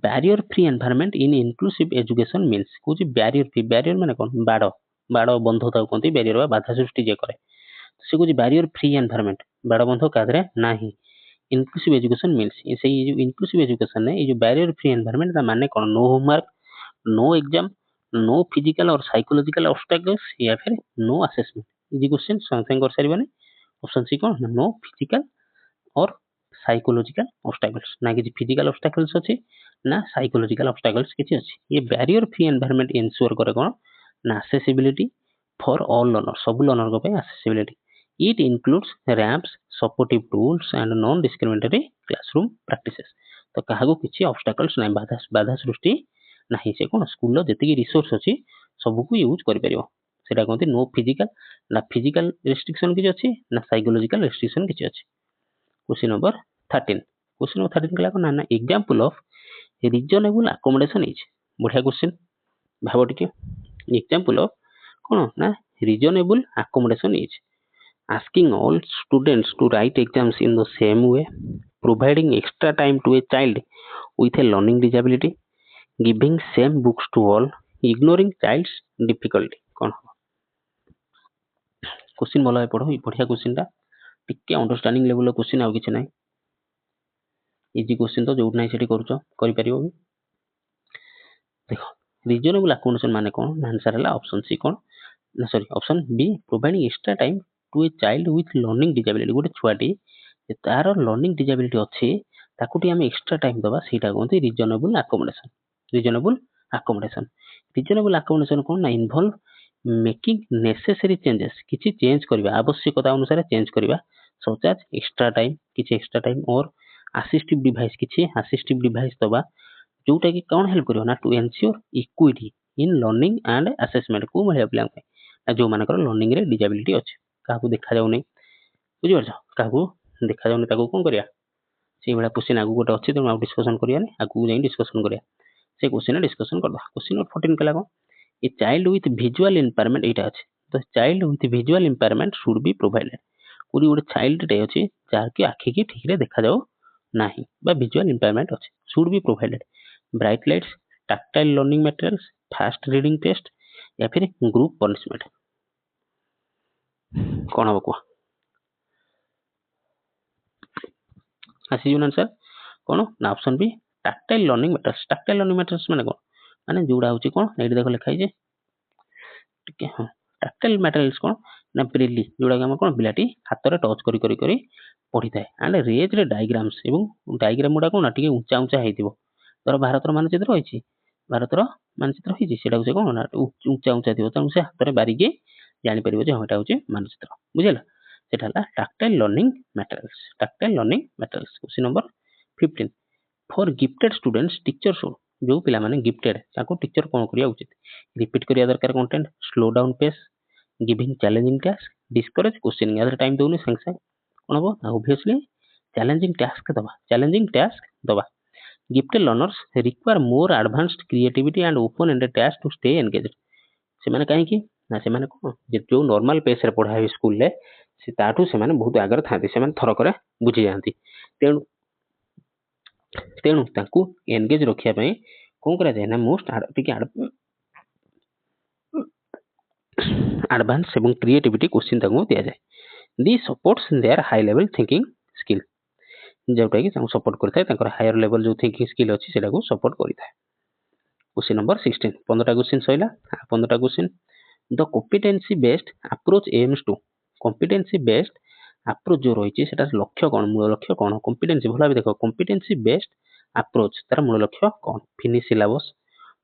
Barrier free environment in inclusive education means କହୁଛି ବ୍ୟାରିୟର ଫ୍ରି। ବ୍ୟାରିୟର ମାନେ କ'ଣ? ବାଡ଼ ବନ୍ଧ ତାକୁ କୁହନ୍ତି ବ୍ୟାରିୟର ବା ବାଧା ସୃଷ୍ଟି ଯିଏ କରେ। ସେ କହୁଛି ବ୍ୟାରିୟର ଫ୍ରି ଏନଭାୟରନମେଣ୍ଟ, ବାଡ଼ ବନ୍ଧ କାହା ଦେହରେ ନାହିଁ। ଇନକ୍ଲୁସିଭ ଏଜୁକେସନ ମିନ୍ସ ସେଇ ଯୋଉ ଇନକ୍ଲୁସିଭ ଏଜୁକେସନ ଏ ଯୋଉ ବ୍ୟାରିୟର ଫ୍ରି ଏନଭାୟରନମେଣ୍ଟ ତା ମାନେ କ'ଣ? No homework, no exam, no physical और साइकोलॉजिकल ऑब्स्टेकल्स या फिर नो असेसमेंट। इजी क्वेश्चन संग कर सारिबानी। ऑप्शन सी कौन? नो फिजिकल और साइकोलॉजिकल ऑब्स्टेकल्स। ना कि फिजिकल ऑब्स्टेकल्स अच्छी ना साइकोलॉजिकल ऑब्स्टेकल्स किसी अच्छी। ये बैरियर फ्री एनवायरनमेंट इंश्योर करे कौन? ना एक्सेसिबिलिटी फॉर ऑल लर्नर, सब लर्नर को पे accessibility. It includes ramps, supportive tools and non discriminatory classroom practices. तो काहाको किसी ऑब्स्टेकल्स ना बाधा सृष्टि नहीं। से कौन? स्कूल जी रिसोर्स अच्छी सबको यूज कर सेटा कहते नो फिजिकल, ना फिजिकल रेस्ट्रिक्शन किसी अच्छी ना साइकोलॉजिकल रेस्ट्रिक्शन किसी अच्छी। Question number 13। क्वेश्चन नंबर 13 कहला ना ना example of reasonable accommodation is. बढ़िया क्वेश्चन भाव टिके। एग्जांपल ऑफ कौन? ना reasonable accommodation is asking all students to write exams in the same way, providing extra time to a child with a learning disability, giving same books to all, ignoring child's difficulty। कौन हो? Question भल पढ़ो, बढ़िया question टा टिके understanding level question आउ किछि नै। इजी क्वेश्चन तो जोट नै सेठी करूछ करि परिबो। देखो रिजनेबल अकोमोडेशन माने कोन? आंसर हला ऑप्शन सी कोन ना sorry option B, providing extra time to a child with learning disability. गोटे छुआटी तार लर्निंग डिसेबिलिटी अच्छी ताकू आम एक्स्ट्रा टाइम दबा, सेटा कहते reasonable accommodation. Reasonable accommodation, reasonable accommodation कौन ना इन्वॉल्व मेकिंग नेसेसरी चेंजेस, किसी चेंज करबा आवश्यकता अनुसार चेंज करबा, सच एज एक्स्ट्रा टाइम, किसी एक्स्ट्रा टाइम और असिस्टिव डिवाइस, किसी असिस्टिव डिवाइस दबा जोटा कि कौन हेल्प करियो ना to ensure equity in learning and assessment को महिला पिला जो मानकर लर्निंग रे डिसेबिलिटी अच्छे काहू देखा जाउ नै। बुझि परछ? काहू देखा जाउ नै ताको कोन करिया से बडा क्वेश्चन आगु गोटे अछि त हम डिस्कशन करिया नै आगु जाई डिस्कशन करिया से क्वेश्चन डिस्कशन करबा। क्वेश्चन नंबर 14 कला को ए चाइल्ड विथ विजुअल इम्पेयरमेंट एटा अछि तो child with visual impairment should be provided. कोडी गोटे चाइल्ड टे अछि जार कि आखि की ठीक रे देखा जाउ नाही बा विजुअल इम्पेयरमेंट अछि should be provided. Bright lights, tactile learning materials, fast reading test या फिर ग्रुप पनिशमेंट। कौन हम को आसी जन आंसर कौन ना option B tactile learning materials. Tactile learning materials माने कौन? माने जोड़ा होची कौन एठी देखो लिखा जे टिके हां टैक्टाइल मटेरियल्स कौन ना ब्रेली जोड़ा हम कौन पिलाटी हाथ रे टच करी करी करी पढ़ी थाए एंड रेज रे डायग्राम्स एवं डायग्राम गुडा कौन टिके ऊंचा ऊंचा हेतिबो। तर भारत रो मानचित्र होईची, भारत रो मानचित्र होईची सेटा से कौन ना ऊंचा ऊंचा थिबो त से हाथ रे बारीके जानि परिबो जे हटा होची मानचित्र। बुझिला? सेटा हला tactile learning materials. Tactile learning materials. Question number 15 for gifted students teacher should जो पिला माने गिफ्टेड ताको टीचर कोन करिया उचित? रिपीट करिया दरकार content, slow down pace, giving challenging task, discourage questioning. यार टाइम दोनी संग संग कोन हो ऑब्वियसली चैलेंजिंग टास्क दबा, चैलेंजिंग टास्क दबा। Gifted learners require more advanced creativity and open ended task to stay engaged. से माने काहे कि ना से माने कोन जो नॉर्मल पेस रे पढ़ाई स्कूल ले से ताठू से माने बहुत आगर थांती, से माने थरो करे बुझी जानती। तेणु तेणु ताकू एंगेज रखिया पई कोन करा जाय ना मोस्ट टिके एडवांस एवं क्रिएटिविटी क्वेश्चन ताकू दिया जाय। The supports their high level thinking skill जोटा कि सपोर्ट करता है हायर लेवल जो थिंकिंग स्किल अच्छी से सपोर्ट करता है। क्वेश्चन नंबर 16 15टा क्वेश्चन सइला 15टा question the competency based approach aims to. Competency based approach जो रही है लक्ष्य कौन मूल लक्ष्य कौन? कॉम्पिटेंसी भला भी देखो कॉम्पिटेंसी बेस्ड अप्रोच तार मूल लक्ष्य कौन? Finish syllabus,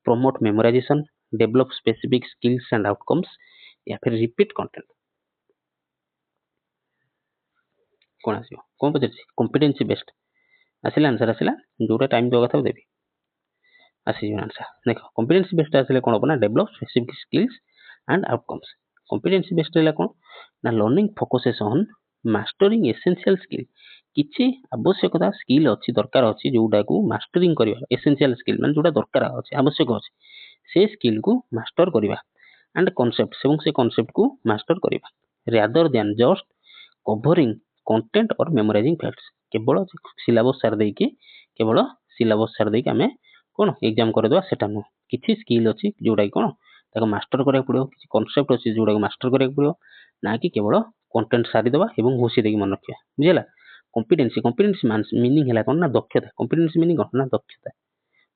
promote memorisation, develop specific skills and outcomes या फिर रिपीट कंटेंट। कौन आसीबो कौन पछे कॉम्पिटेंसी बेस्ड आसिला आंसर आसिला जोटा टाइम दो कथा देबी आसी आंसर। देखो कॉम्पिटेंसी बेस्ड आसिले कोन होबना develop specific skills and outcomes. Competency based ला कोन ना learning focuses on mastering essential skill. किछि आवश्यकता स्किल अछि दरकार अछि जोटा को मास्टरिंग करबा एसेंशियल स्किल माने जोटा दरकार अछि आवश्यक अछि से स्किल को मास्टर करबा एंड कॉन्सेप्ट्स एवं से कॉन्सेप्ट को मास्टर करिबा rather than just covering content और मेमोराइजिंग फैक्ट्स केवल सिलेबस सार देकी केवल सिलेबस सार देकी आमे कोन एग्जाम कर देबा सेटा नु किछि स्किल अछि जोडा कोन ताको मास्टर करिया पड़ो किछि कॉन्सेप्ट अछि जोडा को मास्टर करिया पड़ो ना कि केवल कंटेंट सारी देबा एवं घोषि देकी मन रखिया बुझिला कॉम्पिटेंसी मीनिंग हला कोन ना दक्षता कॉम्पिटेंसी मीनिंग कोन ना दक्षता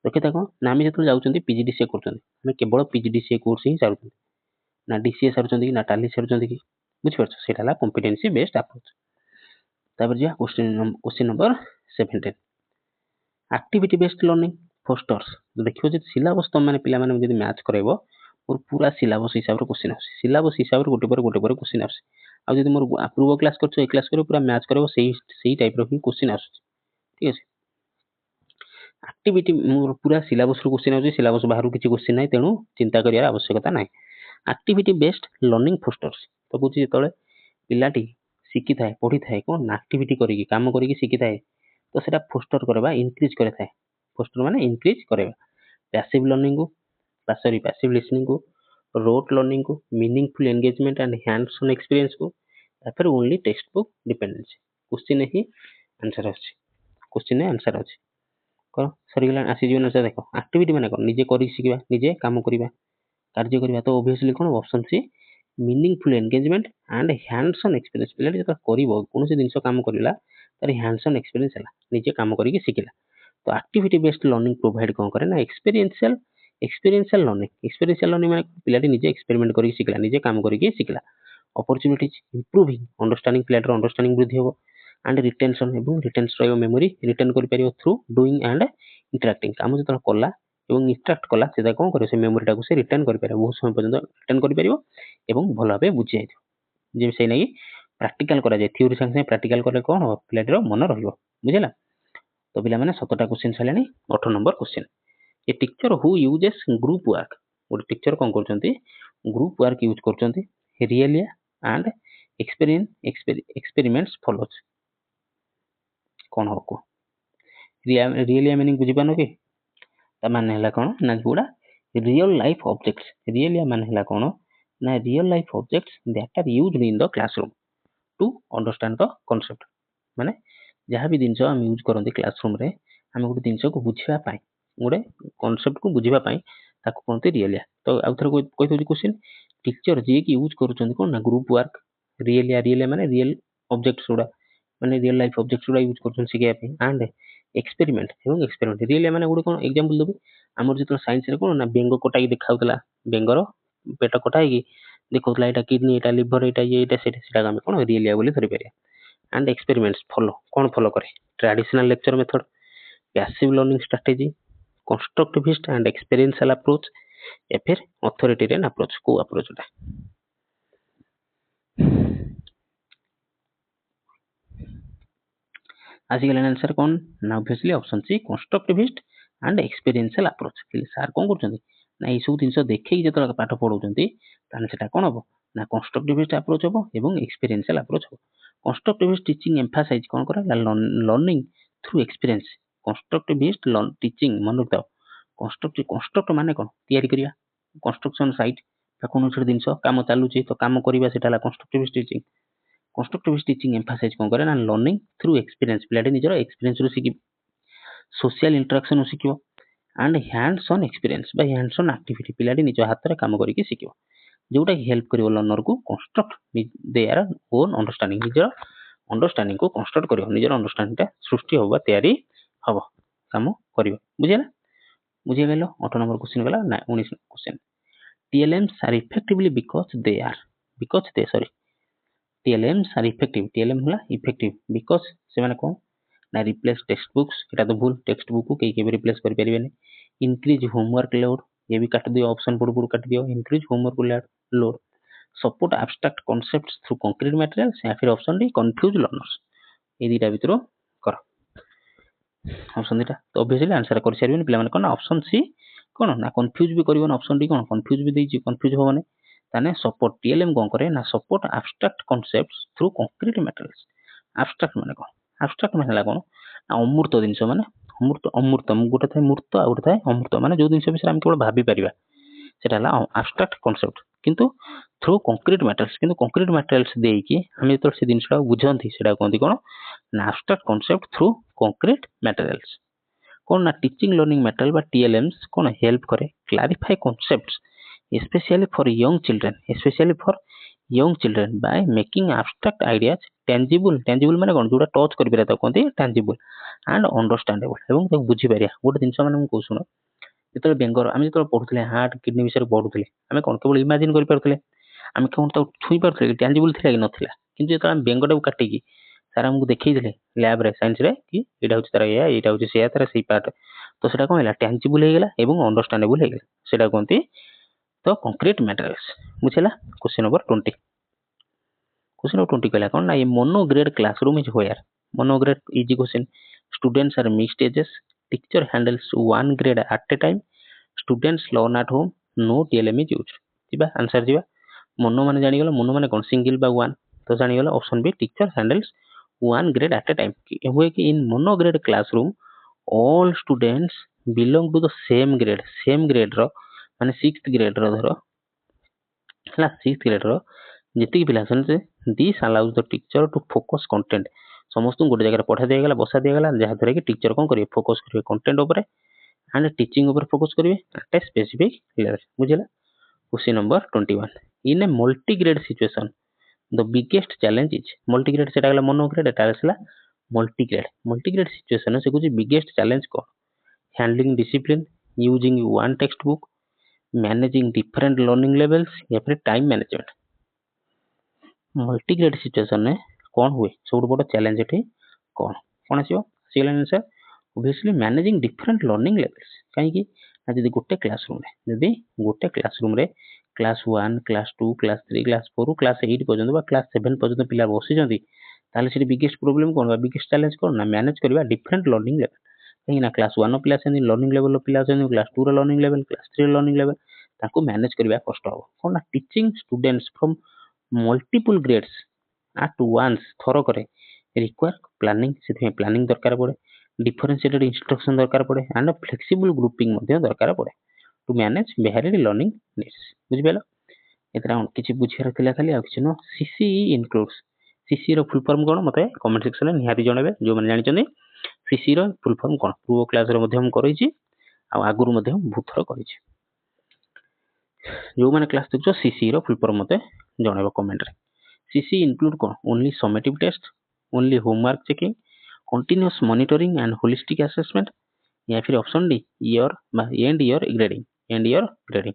दक्षता कोन ना आमे जतो जाउचंती पीजीडीसीए करचंती आमे केवल पीजीडीसीए कोर्स ही सारुचंती ना डीसीए सारुचंती ना टाली सारुचंती की बुझ परछ सेटा हला कॉम्पिटेंसी बेस्ड अप्रोच तापर जे question number 17 activity based learning fosters देखियो जे सिलेबस तो माने पिला माने जदी मैच करैबो और पूरा सिलेबस हिसाब रे क्वेश्चन आसी सिलेबस हिसाब रे गोटे पर क्वेश्चन आसी आ जदी मोर पूर्व क्लास करछो ए क्लास करे पूरा मैच करबो सेही टाइप रो ही क्वेश्चन आसी ठीक अछि एक्टिविटी मोर पूरा सिलेबस रो क्वेश्चन आसी सिलेबस बाहर किछि क्वेश्चन नै तेनु चिंता करियार आवश्यकता नै एक्टिविटी बेस्ड लर्निंग फोस्टर्स तो बुझी जेतले पिलाटी शिखि थाए पढ़ी थाए कोन एक्टिविटी करिकि काम करिकि शिखि थाए तो सेटा फोस्टर करबा इंक्रीज करे थाए फोस्टर माने इंक्रीज करेबा पैसिव लर्निंग को पैसिव लिसनिंग को रोट लर्निंग को meaningful engagement and hands on experience को या फिर only textbook dependency question ही आंसर अछि क्वेश्चन है आंसर अछि कर सरी गेला आसी जीवन से देखो एक्टिविटी माने कोन निजे करि शिखिबा निजे काम करिबा कार्य करिबा तो ऑब्वियसली कोन option C meaningful engagement and hands on experience पिला जता करिवो कोनोसी जिंस काम करिला तार हैंड्स ऑन एक्सपीरियंस हला निजे काम करिकि शिखिला तो एक्टिविटी बेस्ड लर्निंग प्रोवाइड कोन करे ना एक्सपीरियंशियल लर्निंग माने पिलाटी निजे एक्सपेरिमेंट करिकि शिखिला निजे काम करिकि शिखिला अपॉर्चुनिटीज इंप्रूविंग अंडरस्टैंडिंग पिलाटर अंडरस्टैंडिंग वृद्धि हो एंड रिटेंशन एवं रिटेंस रहिबो मेमोरी रिटेन करि परियो थ्रू डूइंग एंड इंटरैक्टिंग काम जतरा कला एवं इंटरैक्ट कला सेदा कोन करे से मेमोरी टाको से रिटेन करि परियो बहुत समय पर्यंत रिटेन करि परियो एवं भलो भाबे बुझि जाइतो जे से नै प्रैक्टिकल करा जाय थ्योरी संगे प्रैक्टिकल करे कोन हो पिलाटर मन रहिबो बुझिला तो पिला माने 17टा क्वेश्चन छलेनी 18 number question a teacher who uses group work और टीचर कोन करचंती ग्रुप वर्क यूज करचंती रियली एंड एक्सपेरिमेंट्स फॉलोज कोन हो को रियली मीनिंग बुझी पानो के ता माने हला कोन ना गुडा रियल लाइफ ऑब्जेक्ट्स रियली माने हला कोन ना real life objects that are used in the classroom to understand the concept माने जहाँ भी जिनस हम यूज करते क्लासरूम रे हम गोटे जिनस को बुझा गोटे कॉन्सेप्ट को बुझा ताको कहते रियलिया तो आउ थर कहि दउची क्वेश्चन टीचर जे कि यूज करूछन कोन ना ग्रुप वर्क रियलिया माने रियल ऑब्जेक्ट्स गुडा माने रियल लाइफ ऑब्जेक्ट्स गुडा यूज करूछन सिखे पे एंड एक्सपेरिमेंट रियलिया माने गोटे कोन एग्जांपल देबी हमर जितो साइंस रे कोन ना बेंगो कोटाई देखाउतला बेंगर पेट कोटाई की देखौतला एटा किडनी एटा लिवर एटा ये एटा सेटा हम कोन रियलिया बोली धरि परिया and experiments follow करे traditional lecture method passive learning strategy constructivist and experiential approach या फिर authoritarian approach को approach टा आजिकल आंसर कौन ना obviously option C constructivist and experiential approach sir कौन करछंती ना ई सब जिंस देखै जेतरा पाठ पढौचंती ताने सेटा कोन हबो ना constructivist approach हबो एवं experiential approach हबो constructivist teaching emphasize कोन करे learning through experience constructivist teaching मन रखता construct माने कोन तयारी करिया construction site कोन छ जिंस काम चालू छी तो काम करिवा सेटा ला constructivist teaching emphasize कोन करे ना learning through experience पिलाटे निजर एक्सपीरियंस रो सिकी सोशल इंटरेक्शन रो सिकियो and hands on experience by hands on activity पिलाटे निज हाथ रे काम करिकि सिकियो जोटा कि हेल्प करियो लर्नर को कंस्ट्रक्ट देयर ओन अंडरस्टैंडिंग निजर अंडरस्टैंडिंग को कंस्ट्रक्ट करियो निजर अंडरस्टैंडिंग ता सृष्टि होबा तयारी हबो काम करियो बुझिला बुझि गेलो 8 नंबर क्वेश्चन गला ना 19 question TLMs are effectively because they TLMs are effective TLM होला effective because से माने कोन ना रिप्लेस टेक्स्ट बुक्स एटा तो भूल टेक्स्ट बुक को के रिप्लेस कर परिबेनी इंक्रीज होमवर्क लोड ये भी काट दियो ऑप्शन पड़ काट दियो increase homework load support abstract concepts through concrete materials या फिर ऑप्शन डी कंफ्यूज लर्नर्स ए दीटा भितर कर ऑप्शन दीटा तो ऑब्वियसली आंसर कर सारिबेनी पिला माने कोन ऑप्शन सी कोन ना कंफ्यूज भी करिवो ऑप्शन डी कोन कंफ्यूज भी देछि कंफ्यूज होबने ताने सपोर्ट टीएलएम कोन करे ना support abstract concepts through concrete materials abstract माने कोन एब्स्ट्रैक्ट माने ला कोन अमूर्त जिंस माने अमूर्त गोटे थाए मूर्त आ गोटे थाए अमूर्त माने जो जिंस विषय हम केवल भाबी परिबा সেটা হলা abstract concept কিন্তু through concrete materials କିନ୍ତୁ concrete materials ଦେଇକି ଆମେ ଯେତେବେଳେ ସେ ଜିନିଷଟା ବୁଝନ୍ତି ସେଟା କୁହନ୍ତି କଣ ନା abstract concept through concrete materials କଣ ନା teaching learning material ବା TLMs କଣ help करे clarify concepts especially for young children by making abstract ideas tangible ମାନେ କଣ ଯୋଉଟା ଟଚ୍ କରିପାରିବା ତାକୁ କୁହନ୍ତି tangible and understandable ଏବଂ ତାକୁ ବୁଝିପାରିବା ଗୋଟେ ଜିନିଷ ମାନେ ମୁଁ କହୁଛି ଶୁଣ ଯେତେବେଳେ ବେଙ୍ଗର ଆମେ ଯେତେବେଳେ ପଢୁଥିଲେ ହାର୍ଟ କିଡନୀ ବିଷୟରେ ପଢୁଥିଲେ ଆମେ କଣ କେବଳ ଇମାଜିନ କରିପାରୁଥିଲେ ଆମେ କଣ ତାକୁ ଛୁଇଁ ପାରୁଥିଲେ tangible ଥିଲା କି ନଥିଲା କିନ୍ତୁ ଯେତେବେଳେ ଆମେ ବେଙ୍ଗଟାକୁ କାଟିକି ସାର୍ ଆମକୁ ଦେଖେଇଥିଲେ ଲ୍ୟାବରେ ସାଇନ୍ସରେ କି ଏଇଟା ହଉଛି ତାର ଏଇଟା ହଉଛି ସେଇଆ ତାର ସେଇ ପାର୍ଟ ତ ସେଟା କଣ ହେଲା tangible ହେଇଗଲା ଏବଂ ଅଣ୍ଡରଷ୍ଟାଣ୍ଡେବଲ ହେଇଗଲା ସେଟା କୁହନ୍ତି ତ concrete materials ବୁଝିଲା क्वेश्चन नंबर 20 क्वेश्चन नंबर 20 कहला कौन ना ये monograde classroom is where monograde easy question students are mixed ages teacher handles one grade at a time students learn at home no TLM is used जीवा answer जीवा mono माने जानि गला mono माने कोन सिंगल बा वन तो जानि गला option B teacher handles one grade at a time हुए कि in monograde classroom all students belong to the same grade रो माने 6th ग्रेड रो धरो हला 6th ग्रेड रो जेतिक पिला अछन से this allows the teacher to focus content समस्त गोटे जगह पढ़ा दिया गला बसा दिया गला जहा धरे कि टीचर कोन करिवे फोकस करिवे कंटेंट ऊपर एंड टीचिंग ऊपर फोकस करिवे एट ए स्पेसिफिक लेवल बुझिला question number 21 in a multi grade situation the biggest challenge is multi grade सेटा गला मोनो ग्रेड एटा आसला मल्टी ग्रेड सिचुएशन से कुछ बिगेस्ट चैलेंज को handling discipline using one textbook managing different learning levels या फिर time management multi grade situation में कौन हुए सब बड़ चैलेंज एठी कौन कौन आसीबो सिगला answer obviously managing different learning levels काहे कि जदि गोटे क्लासरूम रे class 1 class 2 class 3 class 4 class 8 पर्यंत बा क्लास 7 पर्यंत पिला बसी जंती ताले से बिगेस्ट प्रॉब्लम कोन बा बिगेस्ट चैलेंज कोन ना मैनेज करबा डिफरेंट लर्निंग लेवल काहे ना क्लास 1 पिला से लर्निंग लेवल पिला से क्लास 2 रो लर्निंग लेवल क्लास 3 रो लर्निंग लेवल ताको मैनेज करबा कष्ट हो कोन ना teaching students from multiple grades at once थरो करे रिक्वायर प्लानिंग से प्लानिंग दरकार पड़े डिफरेंशिएटेड इंस्ट्रक्शन दरकार पड़े एंड फ्लेक्सिबल ग्रुपिंग मध्ये दरकार पड़े to manage varied learning needs बुझि पेलो एतरा किछि बुझियार थिला खाली आ किछि न सीसीई इनक्लूड्स सीसी रो फुल फॉर्म कोन मते कमेंट सेक्शन में निहाती जणाबे जो माने जानि चंदी सीसी रो फुल फॉर्म कोन पूर्व क्लास रो मध्ये हम करैछि आ आगुरु मध्ये हम बहुत थरो करैछि जो माने क्लास देखछो सीसी रो फुल फॉर्म मते जणाबो कमेंट रे CC include only summative test, only homework checking, continuous monitoring and holistic assessment या फिर option D year and year grading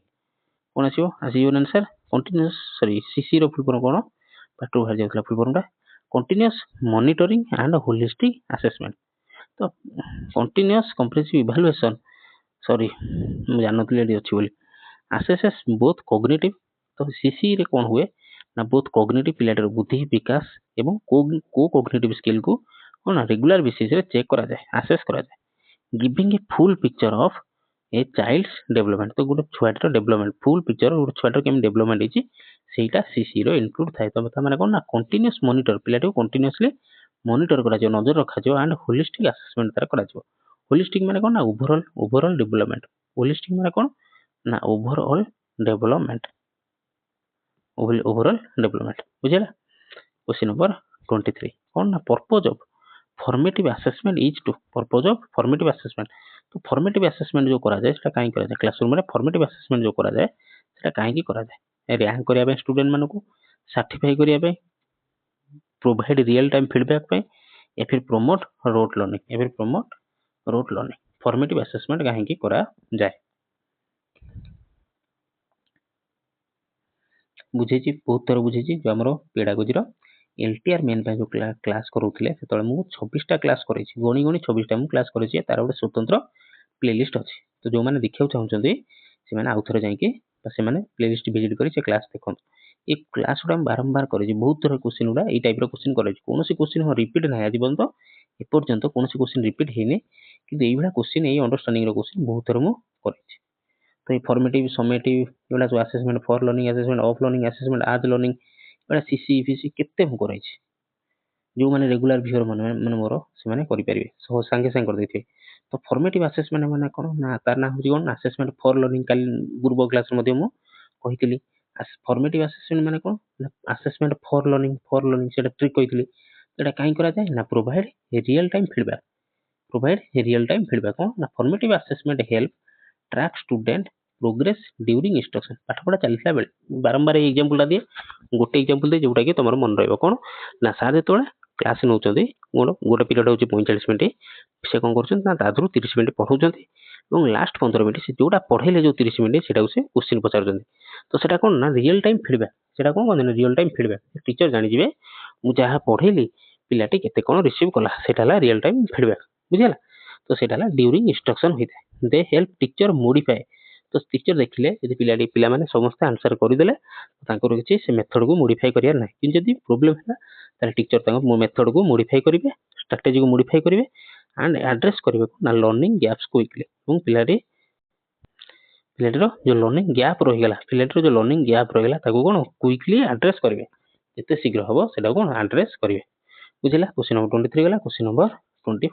कौन आसीबो आंसर कंटीन्यूअस सॉरी सीसी रो फुल फॉर्म कोन पाठ बाहर जाउतला फुल फॉर्म टा continuous monitoring and holistic assessment तो continuous comprehensive evaluation sorry मैं जानतले AD अछि बोली असेसेस बोथ कॉग्निटिव तो सीसी रे कोन हुए ना बोथ कॉग्निटिव पिलाटर बुद्धि विकास एवं को कॉग्निटिव स्किल को ना रेगुलर बेसिस रे चेक करा जाए असेस करा जाए giving a full picture of a child's development तो गोटे छुआटर डेवलपमेंट फुल पिक्चर गोटे छुआटर केम डेवलपमेंट हिची सेटा सीसी रो इंक्लूड थाए तो माने कोन ना कंटीन्यूअस मॉनिटर पिलाटी कंटीन्यूअसली मॉनिटर करा जो नजर रखा जो एंड होलिस्टिक असेसमेंट तार करा जो होलिस्टिक माने कोन ना ओवरऑल डेवलपमेंट होलिस्टिक माने कोन ना ओवरऑल डेवलपमेंट ओवरऑल डेवलपमेंट बुझिला क्वेश्चन नंबर 23 कौन ना purpose of formative assessment is to purpose of formative assessment तो फॉर्मेटिव असेसमेंट जो करा जाए सेटा काई करा जाए क्लासरूम रे फॉर्मेटिव असेसमेंट जो करा जाए सेटा काई की करा जाए रैंक करिया पे स्टूडेंट मानको को सर्टिफाई करिया पे प्रोवाइड रियल टाइम फीडबैक पे या फिर promote rote learning formative assessment काई की करा जाए बुझेछि बहुत थर बुझेछि जो हमरो पेडागोजी रो एलटीआर मेन पे जो क्लास करूथिले सेतले मु 26 टा क्लास करेछि गणी 26 टा मु क्लास करेछि तार गोटे स्वतंत्र प्लेलिस्ट अछि तो जो माने देखियो चाहउछन्ती से माने आउथरे जाई कि से माने प्लेलिस्ट विजिट करी से क्लास देखन ए क्लास उडा बारंबार करेछि बहुत थर क्वेश्चन उडा ए टाइप रो क्वेश्चन करेछि कोनोसी क्वेश्चन हो रिपीट नै आजि बंतो ए पर्यंत कोनोसी क्वेश्चन रिपीट हेने किंतु एई भला क्वेश्चन ए अंडरस्टैंडिंग रो क्वेश्चन बहुत थर मु करेछि तो ये फॉर्मेटिव समेटिव एवला जो assessment for learning assessment of learning assessment आज लर्निंग एवला सीसी फीसी केते हम कराइछि जो माने रेगुलर व्यूअर माने मोर से माने करि परिबे सो संगे संग कर देथिए तो फॉर्मेटिव असेसमेंट माने कोन ना तार ना होजी कोन असेसमेंट फॉर लर्निंग काल पूर्व क्लास मध्ये मु कहितली फॉर्मेटिव असेसमेंट माने कोन असेसमेंट फॉर लर्निंग सेटा ट्रिक कहितली एटा काई करा जाय ना प्रोवाइड रियल टाइम फीडबैक कोन ना formative assessment help track student progress during instruction पाठ पढ़ा चलता बेले बारंबार एग्जांपल दिए गोटे एग्जांपल दे जोटा कि तुम मन रहिबो कोन ना सार जेतोळे क्लास नउचंदी गोटे पीरियड होची 45 मिनिट से कौन कर ताधर 30 मिनिट पढ़ाऊँच और लास्ट 15 मिनिट से जोटा पढ़ेले जो 30 मिनिट से क्वेश्चन पचार तो सेटा कौन ना रियल टाइम फीडबैक सेटा कौन कहते रियल टाइम फीडबैक टीचर जानिजे मु जहाँ पढ़ेली पिलाटी केते कौन रिसीव कला सेटा रियल टाइम फीडबैक बुझिला तो सेटा ड्यूरिंग इंस्ट्रक्शन होता है दे हेल्प टीचर मॉडिफाई तो टीचर देखिले यदि पिलाटी पिला माने समस्त आंसर करदेले तांकर किछि से मेथड को मॉडिफाई करियार नै कि जदि प्रॉब्लम है तार टीचर तांको मेथड को मॉडिफाई करिवे स्ट्रेटजी को मॉडिफाई करिवे एंड एड्रेस करिवे ना लर्निंग गैप्स क्विकली এবং पिलाटीर जो लर्निंग गैप रहीगला पिलाटीर जो लर्निंग गैप रहीगला ताको कोन क्विकली एड्रेस करिवे जते शीघ्र हबो सेटा कोन एड्रेस करिवे बुझिला क्वेश्चन नंबर 23 गला क्वेश्चन नंबर 24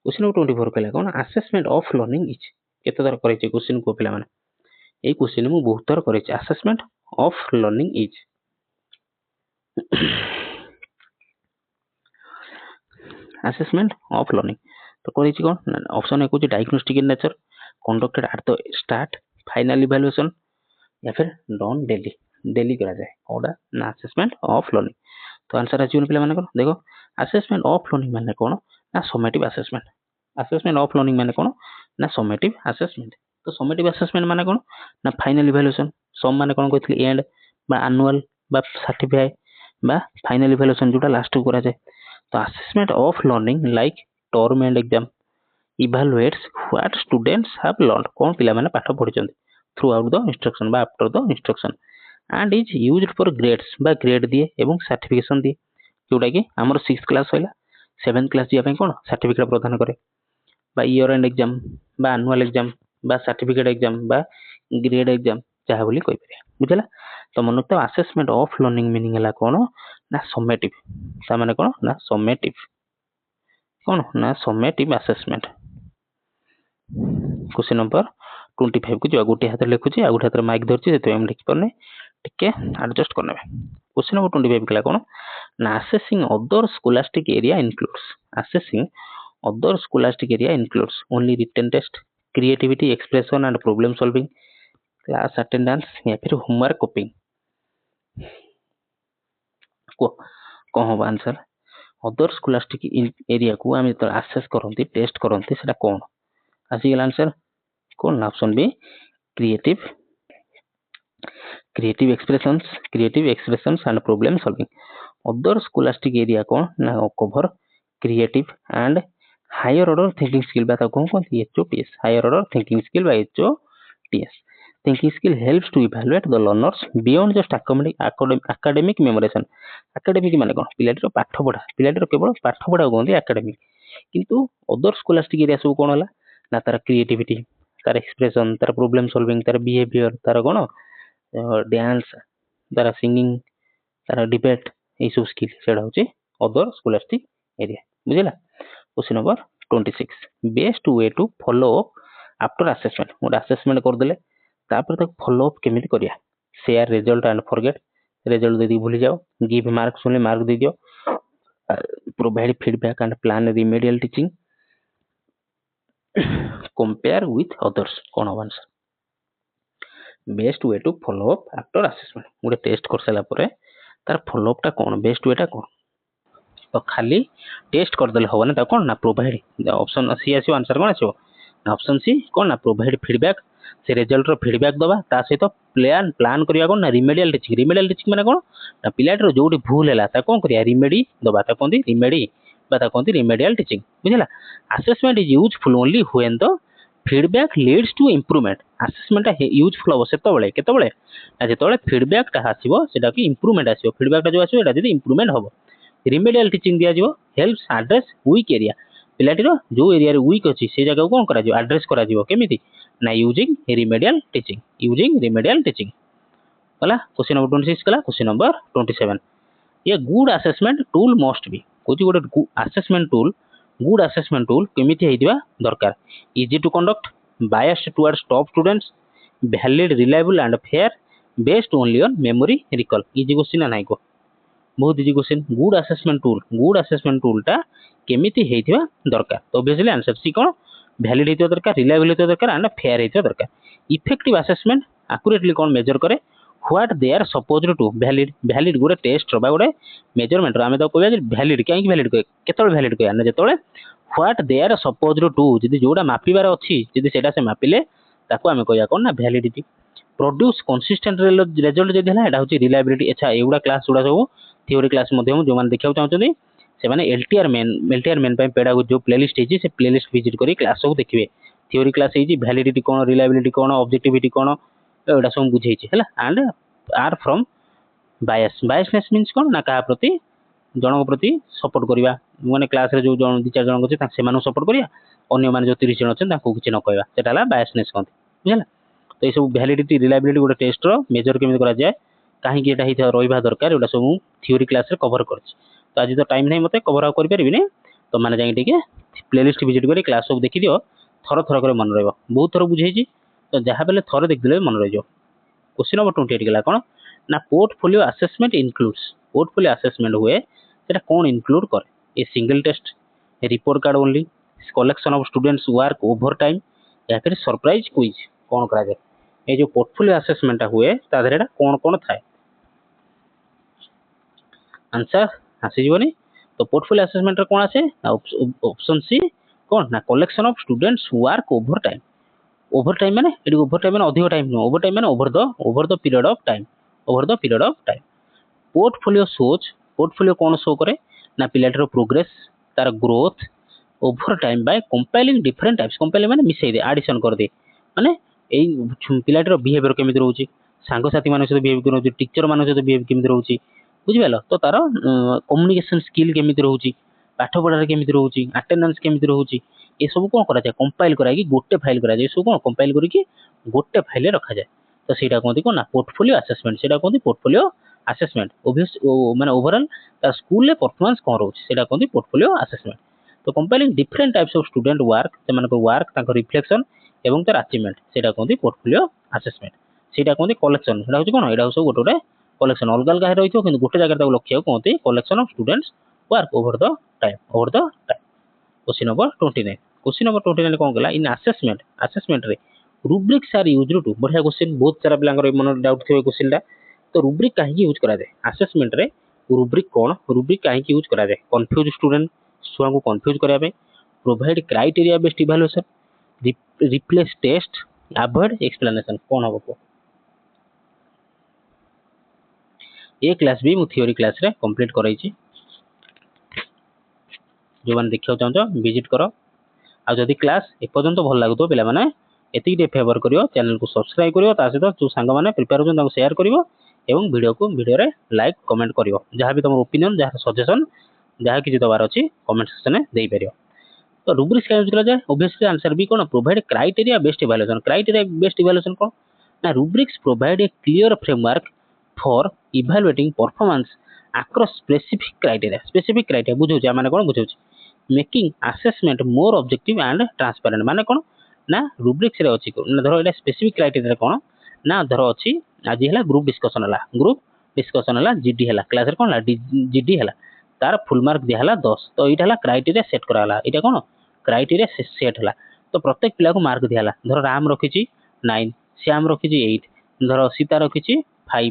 क्वेश्चन नंबर 24 कहला कोन असेसमेंट ऑफ लर्निंग इज केते दर करे क्वेश्चन को पिला माने ए क्वेश्चन मु बहुत दर करे assessment of learning is assessment of learning तो करे कौन ऑप्शन एक diagnostic in nature conducted at the start final evaluation या फिर डन डेली करा जाए कौड़ा ना असेसमेंट ऑफ लर्निंग तो आंसर आजी पे माने देखो असेसमेंट ऑफ लर्निंग माने कौन ना समेटिव असेसमेंट ऑफ लर्निंग माने कौन ना समेटिव असेसमेंट तो समेटिव असेसमेंट माने कौन ना फाइनल इवैल्यूएशन सम माने कौन कहथि एंड बा एनुअल बा सर्टिफाई बा फाइनल इवैल्यूएशन जोटा लास्ट को करा जाए तो assessment of learning like term end exam evaluates what students have learn कौन पिला माने पाठ पढिचंती थ्रू आउट द इंस्ट्रक्शन बा after the instruction and is used for grades बा ग्रेड दिए एवं सर्टिफिकेशन दिए जोटा कि हमर 6th क्लास होइला 7th क्लास जिया कोन सर्टिफिकेट प्रदान करे बा ईयर एंड एग्जाम बा एनुअल एग्जाम बा सर्टिफिकेट एग्जाम बा ग्रेड एग्जाम चाहे बोली कहि पारे बुझला तो मन तो असेसमेंट ऑफ लर्निंग मीनिंग हला कोन ना समेटिव ता माने कोन ना समेटिव असेसमेंट क्वेश्चन नंबर 25 को जो गोटे हाथ लिखुची आ गोटे हाथ माइक धरची सेते हम लिखि परने टिके एडजस्ट करने क्वेश्चन नंबर 25 कला कोन ना assessing other scholastic area includes only written test creativity expression and problem solving class attendance या फिर होमवर्क कॉपिंग को हो आंसर अदर स्कोलास्टिक एरिया को आम जो आसेस करती टेस्ट करती से कौन आसीगला आंसर कौन option B creative expressions and problem solving other scholastic area कौन ना cover creative and higher order thinking skill बा कौन कहते HOTS higher order thinking skill बा HOTS thinking skill helps to evaluate the learners beyond just academic memorisation academic माने कौन पिलाटीर पाठ पढ़ा पिलाटीर केवल पाठ पढ़ा कहते एकेडमिक किंतु अदर स्कोलास्टिक एरिया सब कौन है ना तार क्रिएटिविटी तार एक्सप्रेशन तार प्रॉब्लम सॉल्विंग तार बिहेवियर तार कौन डांस तार सिंगिंग तार डिबेट ये सब स्किल सेटा होची अदर स्कोलास्टिक एरिया बुझिला question number 26 best way to follow up after assessment more assessment कर देले तापर तक फॉलो अप केमिति करिया share result and forget result दे दी भूली जाओ गिव मार्क्स ओनली मार्क दे दियो provide feedback and plan remedial teaching compare with others कौन हो answer best way to follow up after assessment गोटे टेस्ट कर सारा पर तार फॉलो अप टा कौन बेस्ट वेटा कौन तो खाली टेस्ट कर देले होबा ना कौन ना प्रोवाइड ऑप्शन सी आसीओ आंसर कौन आसीओ ऑप्शन सी कौन ना प्रोवाइड फीडबैक से रिजल्ट रो फीडबैक दबा ता सहित प्लान करिया कौन ना रिमेडियल टीचिंग माने कौन ना पिलाटर जोडी भूल हैला ता कौन करिया रिमेडी दबा ता कोन रिमेडी बता कहते रिमेडियल टीचिंग बुझला assessment is useful only when the feedback leads to improvement assessment useful हम सेतबेले केतबेले ना जेतबेले फीडबैक टा आसीबो सेटा कि इंप्रूवमेंट आसीबो फीडबैक टा जो आसीबो एटा जदी इंप्रूवमेंट हबो रिमेडियल टीचिंग दिया जिवो हेल्प्स एड्रेस वीक एरिया पिलाटीर जो एरिया रे वीक अछि से जगह कोन करा जिवो एड्रेस करा जिवो केमिति ना यूजिंग रिमेडियल टीचिंग होला क्वेश्चन नंबर 26 कला क्वेश्चन नंबर 27 ये good assessment tool must be कुछ गोटे assessment tool good assessment tool केमिति हेइदिबा दरकार easy to conduct biased towards top students valid reliable and fair based only on memory recall easy question ना को बहुत easy question good assessment tool टा केमिति हेइदिबा दरकार तो ऑब्वियसली आंसर सी कोन वैलिड हेइतो दरकार रिलायबल हेइतो दरकार एंड फेयर हेइतो दरकार इफेक्टिव असेसमेंट एक्यूरेटली कोन मेजर करे what they are supposed to valid गोटे टेस्ट बा गोटे मेजरमेंट आम तो कहवा वैलिड कहीं वैलिड कहे केतବେଳେ वैलिड कहे ना जो what they are supposed to जदि जोड़ा मापिबार अच्छी जदि सेटा से मापिले ताको आमे कहया कोन ना वैलिडिटी प्रोड्यूस कंसिस्टेंट रिजल्ट जदि हला एटा होची रिलायबिलिटी अच्छा एगुडा क्लास गुडा सब थ्योरी क्लास मध्यम जो माने देखिया चाहउछन्ती से माने एलटीआर मेन पे पेडागोजी जो प्लेलिस्ट हेची से प्लेलिस्ट विजिट करी क्लास सब देखिबे थ्योरी क्लास हेची वैलिडिटी कोन रिलायबिलिटी कोन ऑब्जेक्टिविटी कोन एटा सब बुझेची हला and are from biasness means कोन ना का प्रति जनक प्रति सपोर्ट करिवा माने क्लास रे जो जन दि चार जन अछि से मानु सपोर्ट करिया अन्य माने जो 30 जन अछि ताको किछ न कहबा सेटा हला बायसनेस कोन बुझला तो ये सब वैलिडिटी रिलायबिलिटी गोटे टेस्ट रो मेजर केमि करा जाय काहे कि एटा हित रहिबा दरकार एटा सब थ्योरी क्लास रे कवर करछि तो आज तो टाइम नै मते कवर आ करि परिबिने तो माने जाई टिके प्लेलिस्ट विजिट करी क्लास सब देखि दियो थर थर करे मन रहबो बहुत थर बुझेछि तो जहा बेले थर देख दिले मन रहिजो क्वेश्चन नंबर 28 गेला कोन ना portfolio assessment includes portfolio assessment हुए सेटा कोन इंक्लूड करे a single test a report card only collection of students work over time या फिर सरप्राइज क्विज कोन करा जाय ए जो पोर्टफोलियो असेसमेंट हुए ता देरेडा कोन कोन थाए आंसर आसी जीवनी तो पोर्टफोलियो असेसमेंट रे कोन आसे ऑप्शन सी कोन ना collection of students work over time माने एडी ओवर टाइम माने अधिक टाइम नो ओवर टाइम माने over the period of time portfolio कोन शो करे ना पिलाटर प्रोग्रेस तार growth over time by compiling different types compile माने मिसै दे एडिशन कर दे माने एई पिलाटर बिहेवियर केमिति रहउची सांग साथी माने सहित बिहेव करउची टीचर माने सहित बिहेव केमिति रहउची बुझिबेलो तो तार कम्युनिकेशन स्किल केमिति रहउची पाठ पढ़ारे केमिति रहउची अटेंडेंस केमिति रहउची ए सब कोन करा जाय कंपाइल करा कि गोटे फाइल करा जाय सब कोन कंपाइल करी कि गोटे फाइल रे रखा जाय तो सेटा कोंती कोन ना पोर्टफोलियो असेसमेंट सेटा कोंती पोर्टफोलियो असेसमेंट ऑब्वियस माने ओवरऑल तार स्कूल ले परफॉर्मेंस कोन रहउची सेटा कोंती पोर्टफोलियो असेसमेंट तो compiling different types of student work से माने वर्क ताको रिफ्लेक्शन एवं तार अचीवमेंट सेटा कोंती पोर्टफोलियो असेसमेंट सेटा कोंती कलेक्शन सेटा होची कोन एटा सब गोटे कलेक्शन अलग अलग रहितो किंतु गोटे जगह ताको लक्ष्य कोंती collection of students work over the time question number 29 कोन गला इन असेसमेंट रे रुब्रिक्स आर यूज्ड टू बढ़िया क्वेश्चन बहुत सारा पिलांगर मन डाउट थिबे क्वेश्चन दा तो रुब्रिक काहे यूज करा जाय असेसमेंट रे रुब्रिक काहे यूज करा जाय कंफ्यूज स्टूडेंट छुआ को कंफ्यूज करा पे provide criteria based evaluation replace test avoid explanation कोन हबो को ए क्लास भी मु थ्योरी क्लास रे कंप्लीट कराई छी जो माने देखियो चाहतो विजिट करो आ जदि क्लास ए पर्यंत भल लागतो पिला माने एति के फेवर करियो चैनल को सब्सक्राइब करियो ता सहित जो संग माने प्रिपेयर होचन ताको शेयर करियो एवं वीडियो रे लाइक कमेंट करियो जहां भी तमर ओपिनियन जहां सजेशन जहां कि दबार अछि कमेंट सेक्शन में देई परियो तो रुब्रिक्स का यूज करा जाय ऑब्वियसली आंसर भी कोन प्रोवाइड क्राइटेरिया बेस्ड इवैल्यूएशन कोन ना rubrics provide a clear framework for evaluating performance across specific criteria बुझौ माने कोन बुझौ making assessment more objective and transparent माने कोन ना रुब्रिक्स रे अछि ना धरो एटा स्पेसिफिक क्राइटेरिया कोन ना धरो अछि आज हला ग्रुप डिस्कशन हला जीडी हला क्लास रे कोन जीडी हला तार फुल मार्क दिया हला 10 तो इटा हला क्राइटेरिया सेट करा हला इटा कोन क्राइटेरिया सेट हला तो प्रत्येक पिला को मार्क दिया हला धरो राम रखिची 9 श्याम रखिची 8 धरो सीता रखिची 5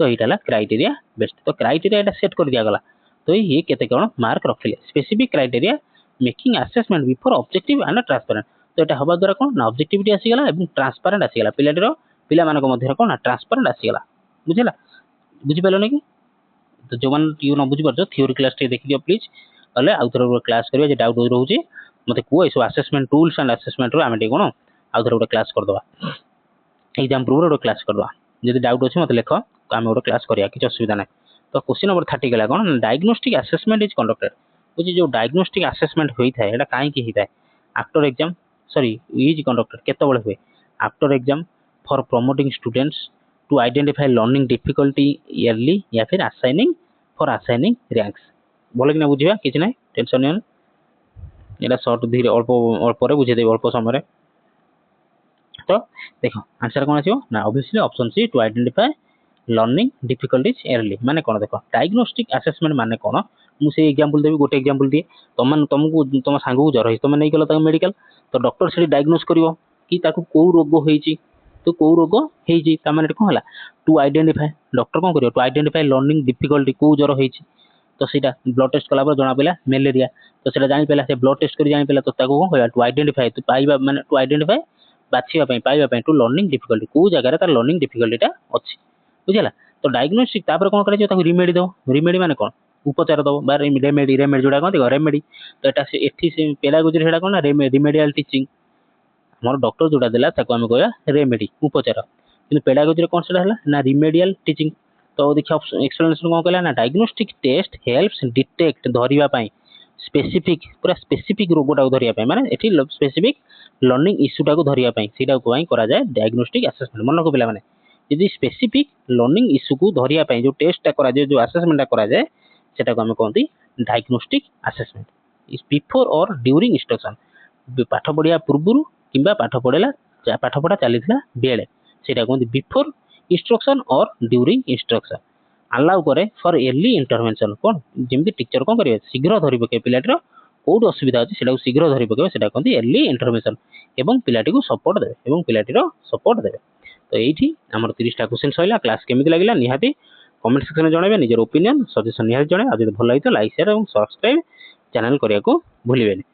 तो इटा हला क्राइटेरिया बेस्ट तो क्राइटेरिया एटा सेट कर दिया गला तो ये केते कोन मार्क रखिले specific criteria making assessment before objective and transparent तो एटा हबा द्वारा कोन ना ऑब्जेक्टिविटी आसी गला एवं ट्रांसपेरेंट आसी गला पिलाटिरो पिला मानको मध्ये कोन ट्रांसपेरेंट आसी गला बुझिला बुझि पेलो नै कि तो जो मन यू न बुझि परछो थ्योरी क्लास टे देखि दियो प्लीज अले आउथर क्लास करियो जे डाउट रहउची मते को एसो असेसमेंट टूल्स एंड असेसमेंट रो आमे कोन आउथर क्लास कर दवा एग्जाम प्रूफ रो क्लास कर दवा जदि डाउट अछि मते लेखो तो आमे क्लास करिया कि असुविधा नै तो क्वेश्चन नंबर 30 गला कोन डायग्नोस्टिक असेसमेंट इज कंडक्टेड बुझि जो डायग्नोस्टिक असेसमेंट होई थाए एटा काहे कि हिताए आफ्टर एग्जाम इज कंडक्टेड केते बळे हुए after exam for promoting students to identify learning difficulty early या फिर असाइनिंग रैंक्स बोले कि ना बुझिबा किछ नै टेंशन नै এটা সর্ট ধীরে অল্প অল্পরে বুঝাই দেব অল্প সময়ে। তো দেখো आंसर কোন আসিব না obviously option C to identify learning difficulties early মানে কোন দেখো ডায়াগনोस्टिक असेसमेंट মানে কোন मु से एग्जांपल देबी गोटे एग्जांपल दिए तुमको तुम सांगू जर होई तुम नहीं गलो ताको मेडिकल तो डॉक्टर से डायग्नोस करिवो कि ताको को रोग होईची तो को रोग हेईची ता माने कोन हला टू आइडेंटिफाई डॉक्टर कोन करिवो टू आइडेंटिफाई लर्निंग डिफिकल्टी को जर होईची तो सीधा ब्लड टेस्ट कला पर जना पइला मलेरिया तो सेटा जानि पइला से ब्लड टेस्ट करी जानि पइला तो ताको कोन कहला टू आइडेंटिफाई तो पाइबा माने टू आइडेंटिफाई बाछिबा पई पाइबा पई टू लर्निंग डिफिकल्टी को जगह रे तार लर्निंग डिफिकल्टीटा अछि बुझला। तो डायग्नोस्टिक तापर कोन करे ताको रिमेडी दो रिमेडी माने कोन उपचार दो बा रेमेडी रेमेडी जोडा कोन देखो रेमेडी तो एटा से एठी से पेडागोजी हेडा कोन ना रिमेडियल टीचिंग हमर डॉक्टर जोडा देला ताको हम कहया रेमेडी उपचार किंतु पेडागोजी रे कोन सेडा हला ना रिमेडियल टीचिंग। तो देखियो एक्सप्लेनेशन कोन कहला ना डायग्नोस्टिक टेस्ट हेल्प्स डिटेक्ट धरिबा पई स्पेसिफिक पूरा स्पेसिफिक रोगटा को धरिया पई माने एठी स्पेसिफिक लर्निंग इश्यूटा को धरिया पई सीटा को पई करा जाय डायग्नोस्टिक असेसमेंट मन को पिला माने यदि स्पेसिफिक लर्निंग इश्यू को धरिया पई जो टेस्टटा करा जाय जो असेसमेंटटा करा जाय सेटा को हम कहंती डायग्नोस्टिक असेसमेंट इज बिफोर और ड्यूरिंग इंस्ट्रक्शन पाठ पढ़िया पूर्वरु किंबा पाठ पढ़ा चलीथिला बेले सेटा कहंती बिफोर इंस्ट्रक्शन और ड्यूरिंग इंस्ट्रक्शन अलाउ करे फॉर अर्ली इंटरवेंशन कोन जेमति टीचर कोन करिवे शीघ्र धरि पके पिलाटर कोड असुविधा अछि सेटा शीघ्र धरि पके सेटा कहंती अर्ली इंटरवेंशन एवं पिलाटी को सपोर्ट देबे एवं पिलाटीर सपोर्ट देबे। तो एठी हमर 30 टा क्वेश्चन सइला क्लास केमिति लागिला निहाती कमेंट सेक्शन में जणाबे निजर ओपिनियन सजेशन निहाती जणे आ जदि भल लागितो लाइक शेयर एवं सब्सक्राइब चैनल करिया को भूलिबेनी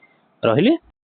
रहिले।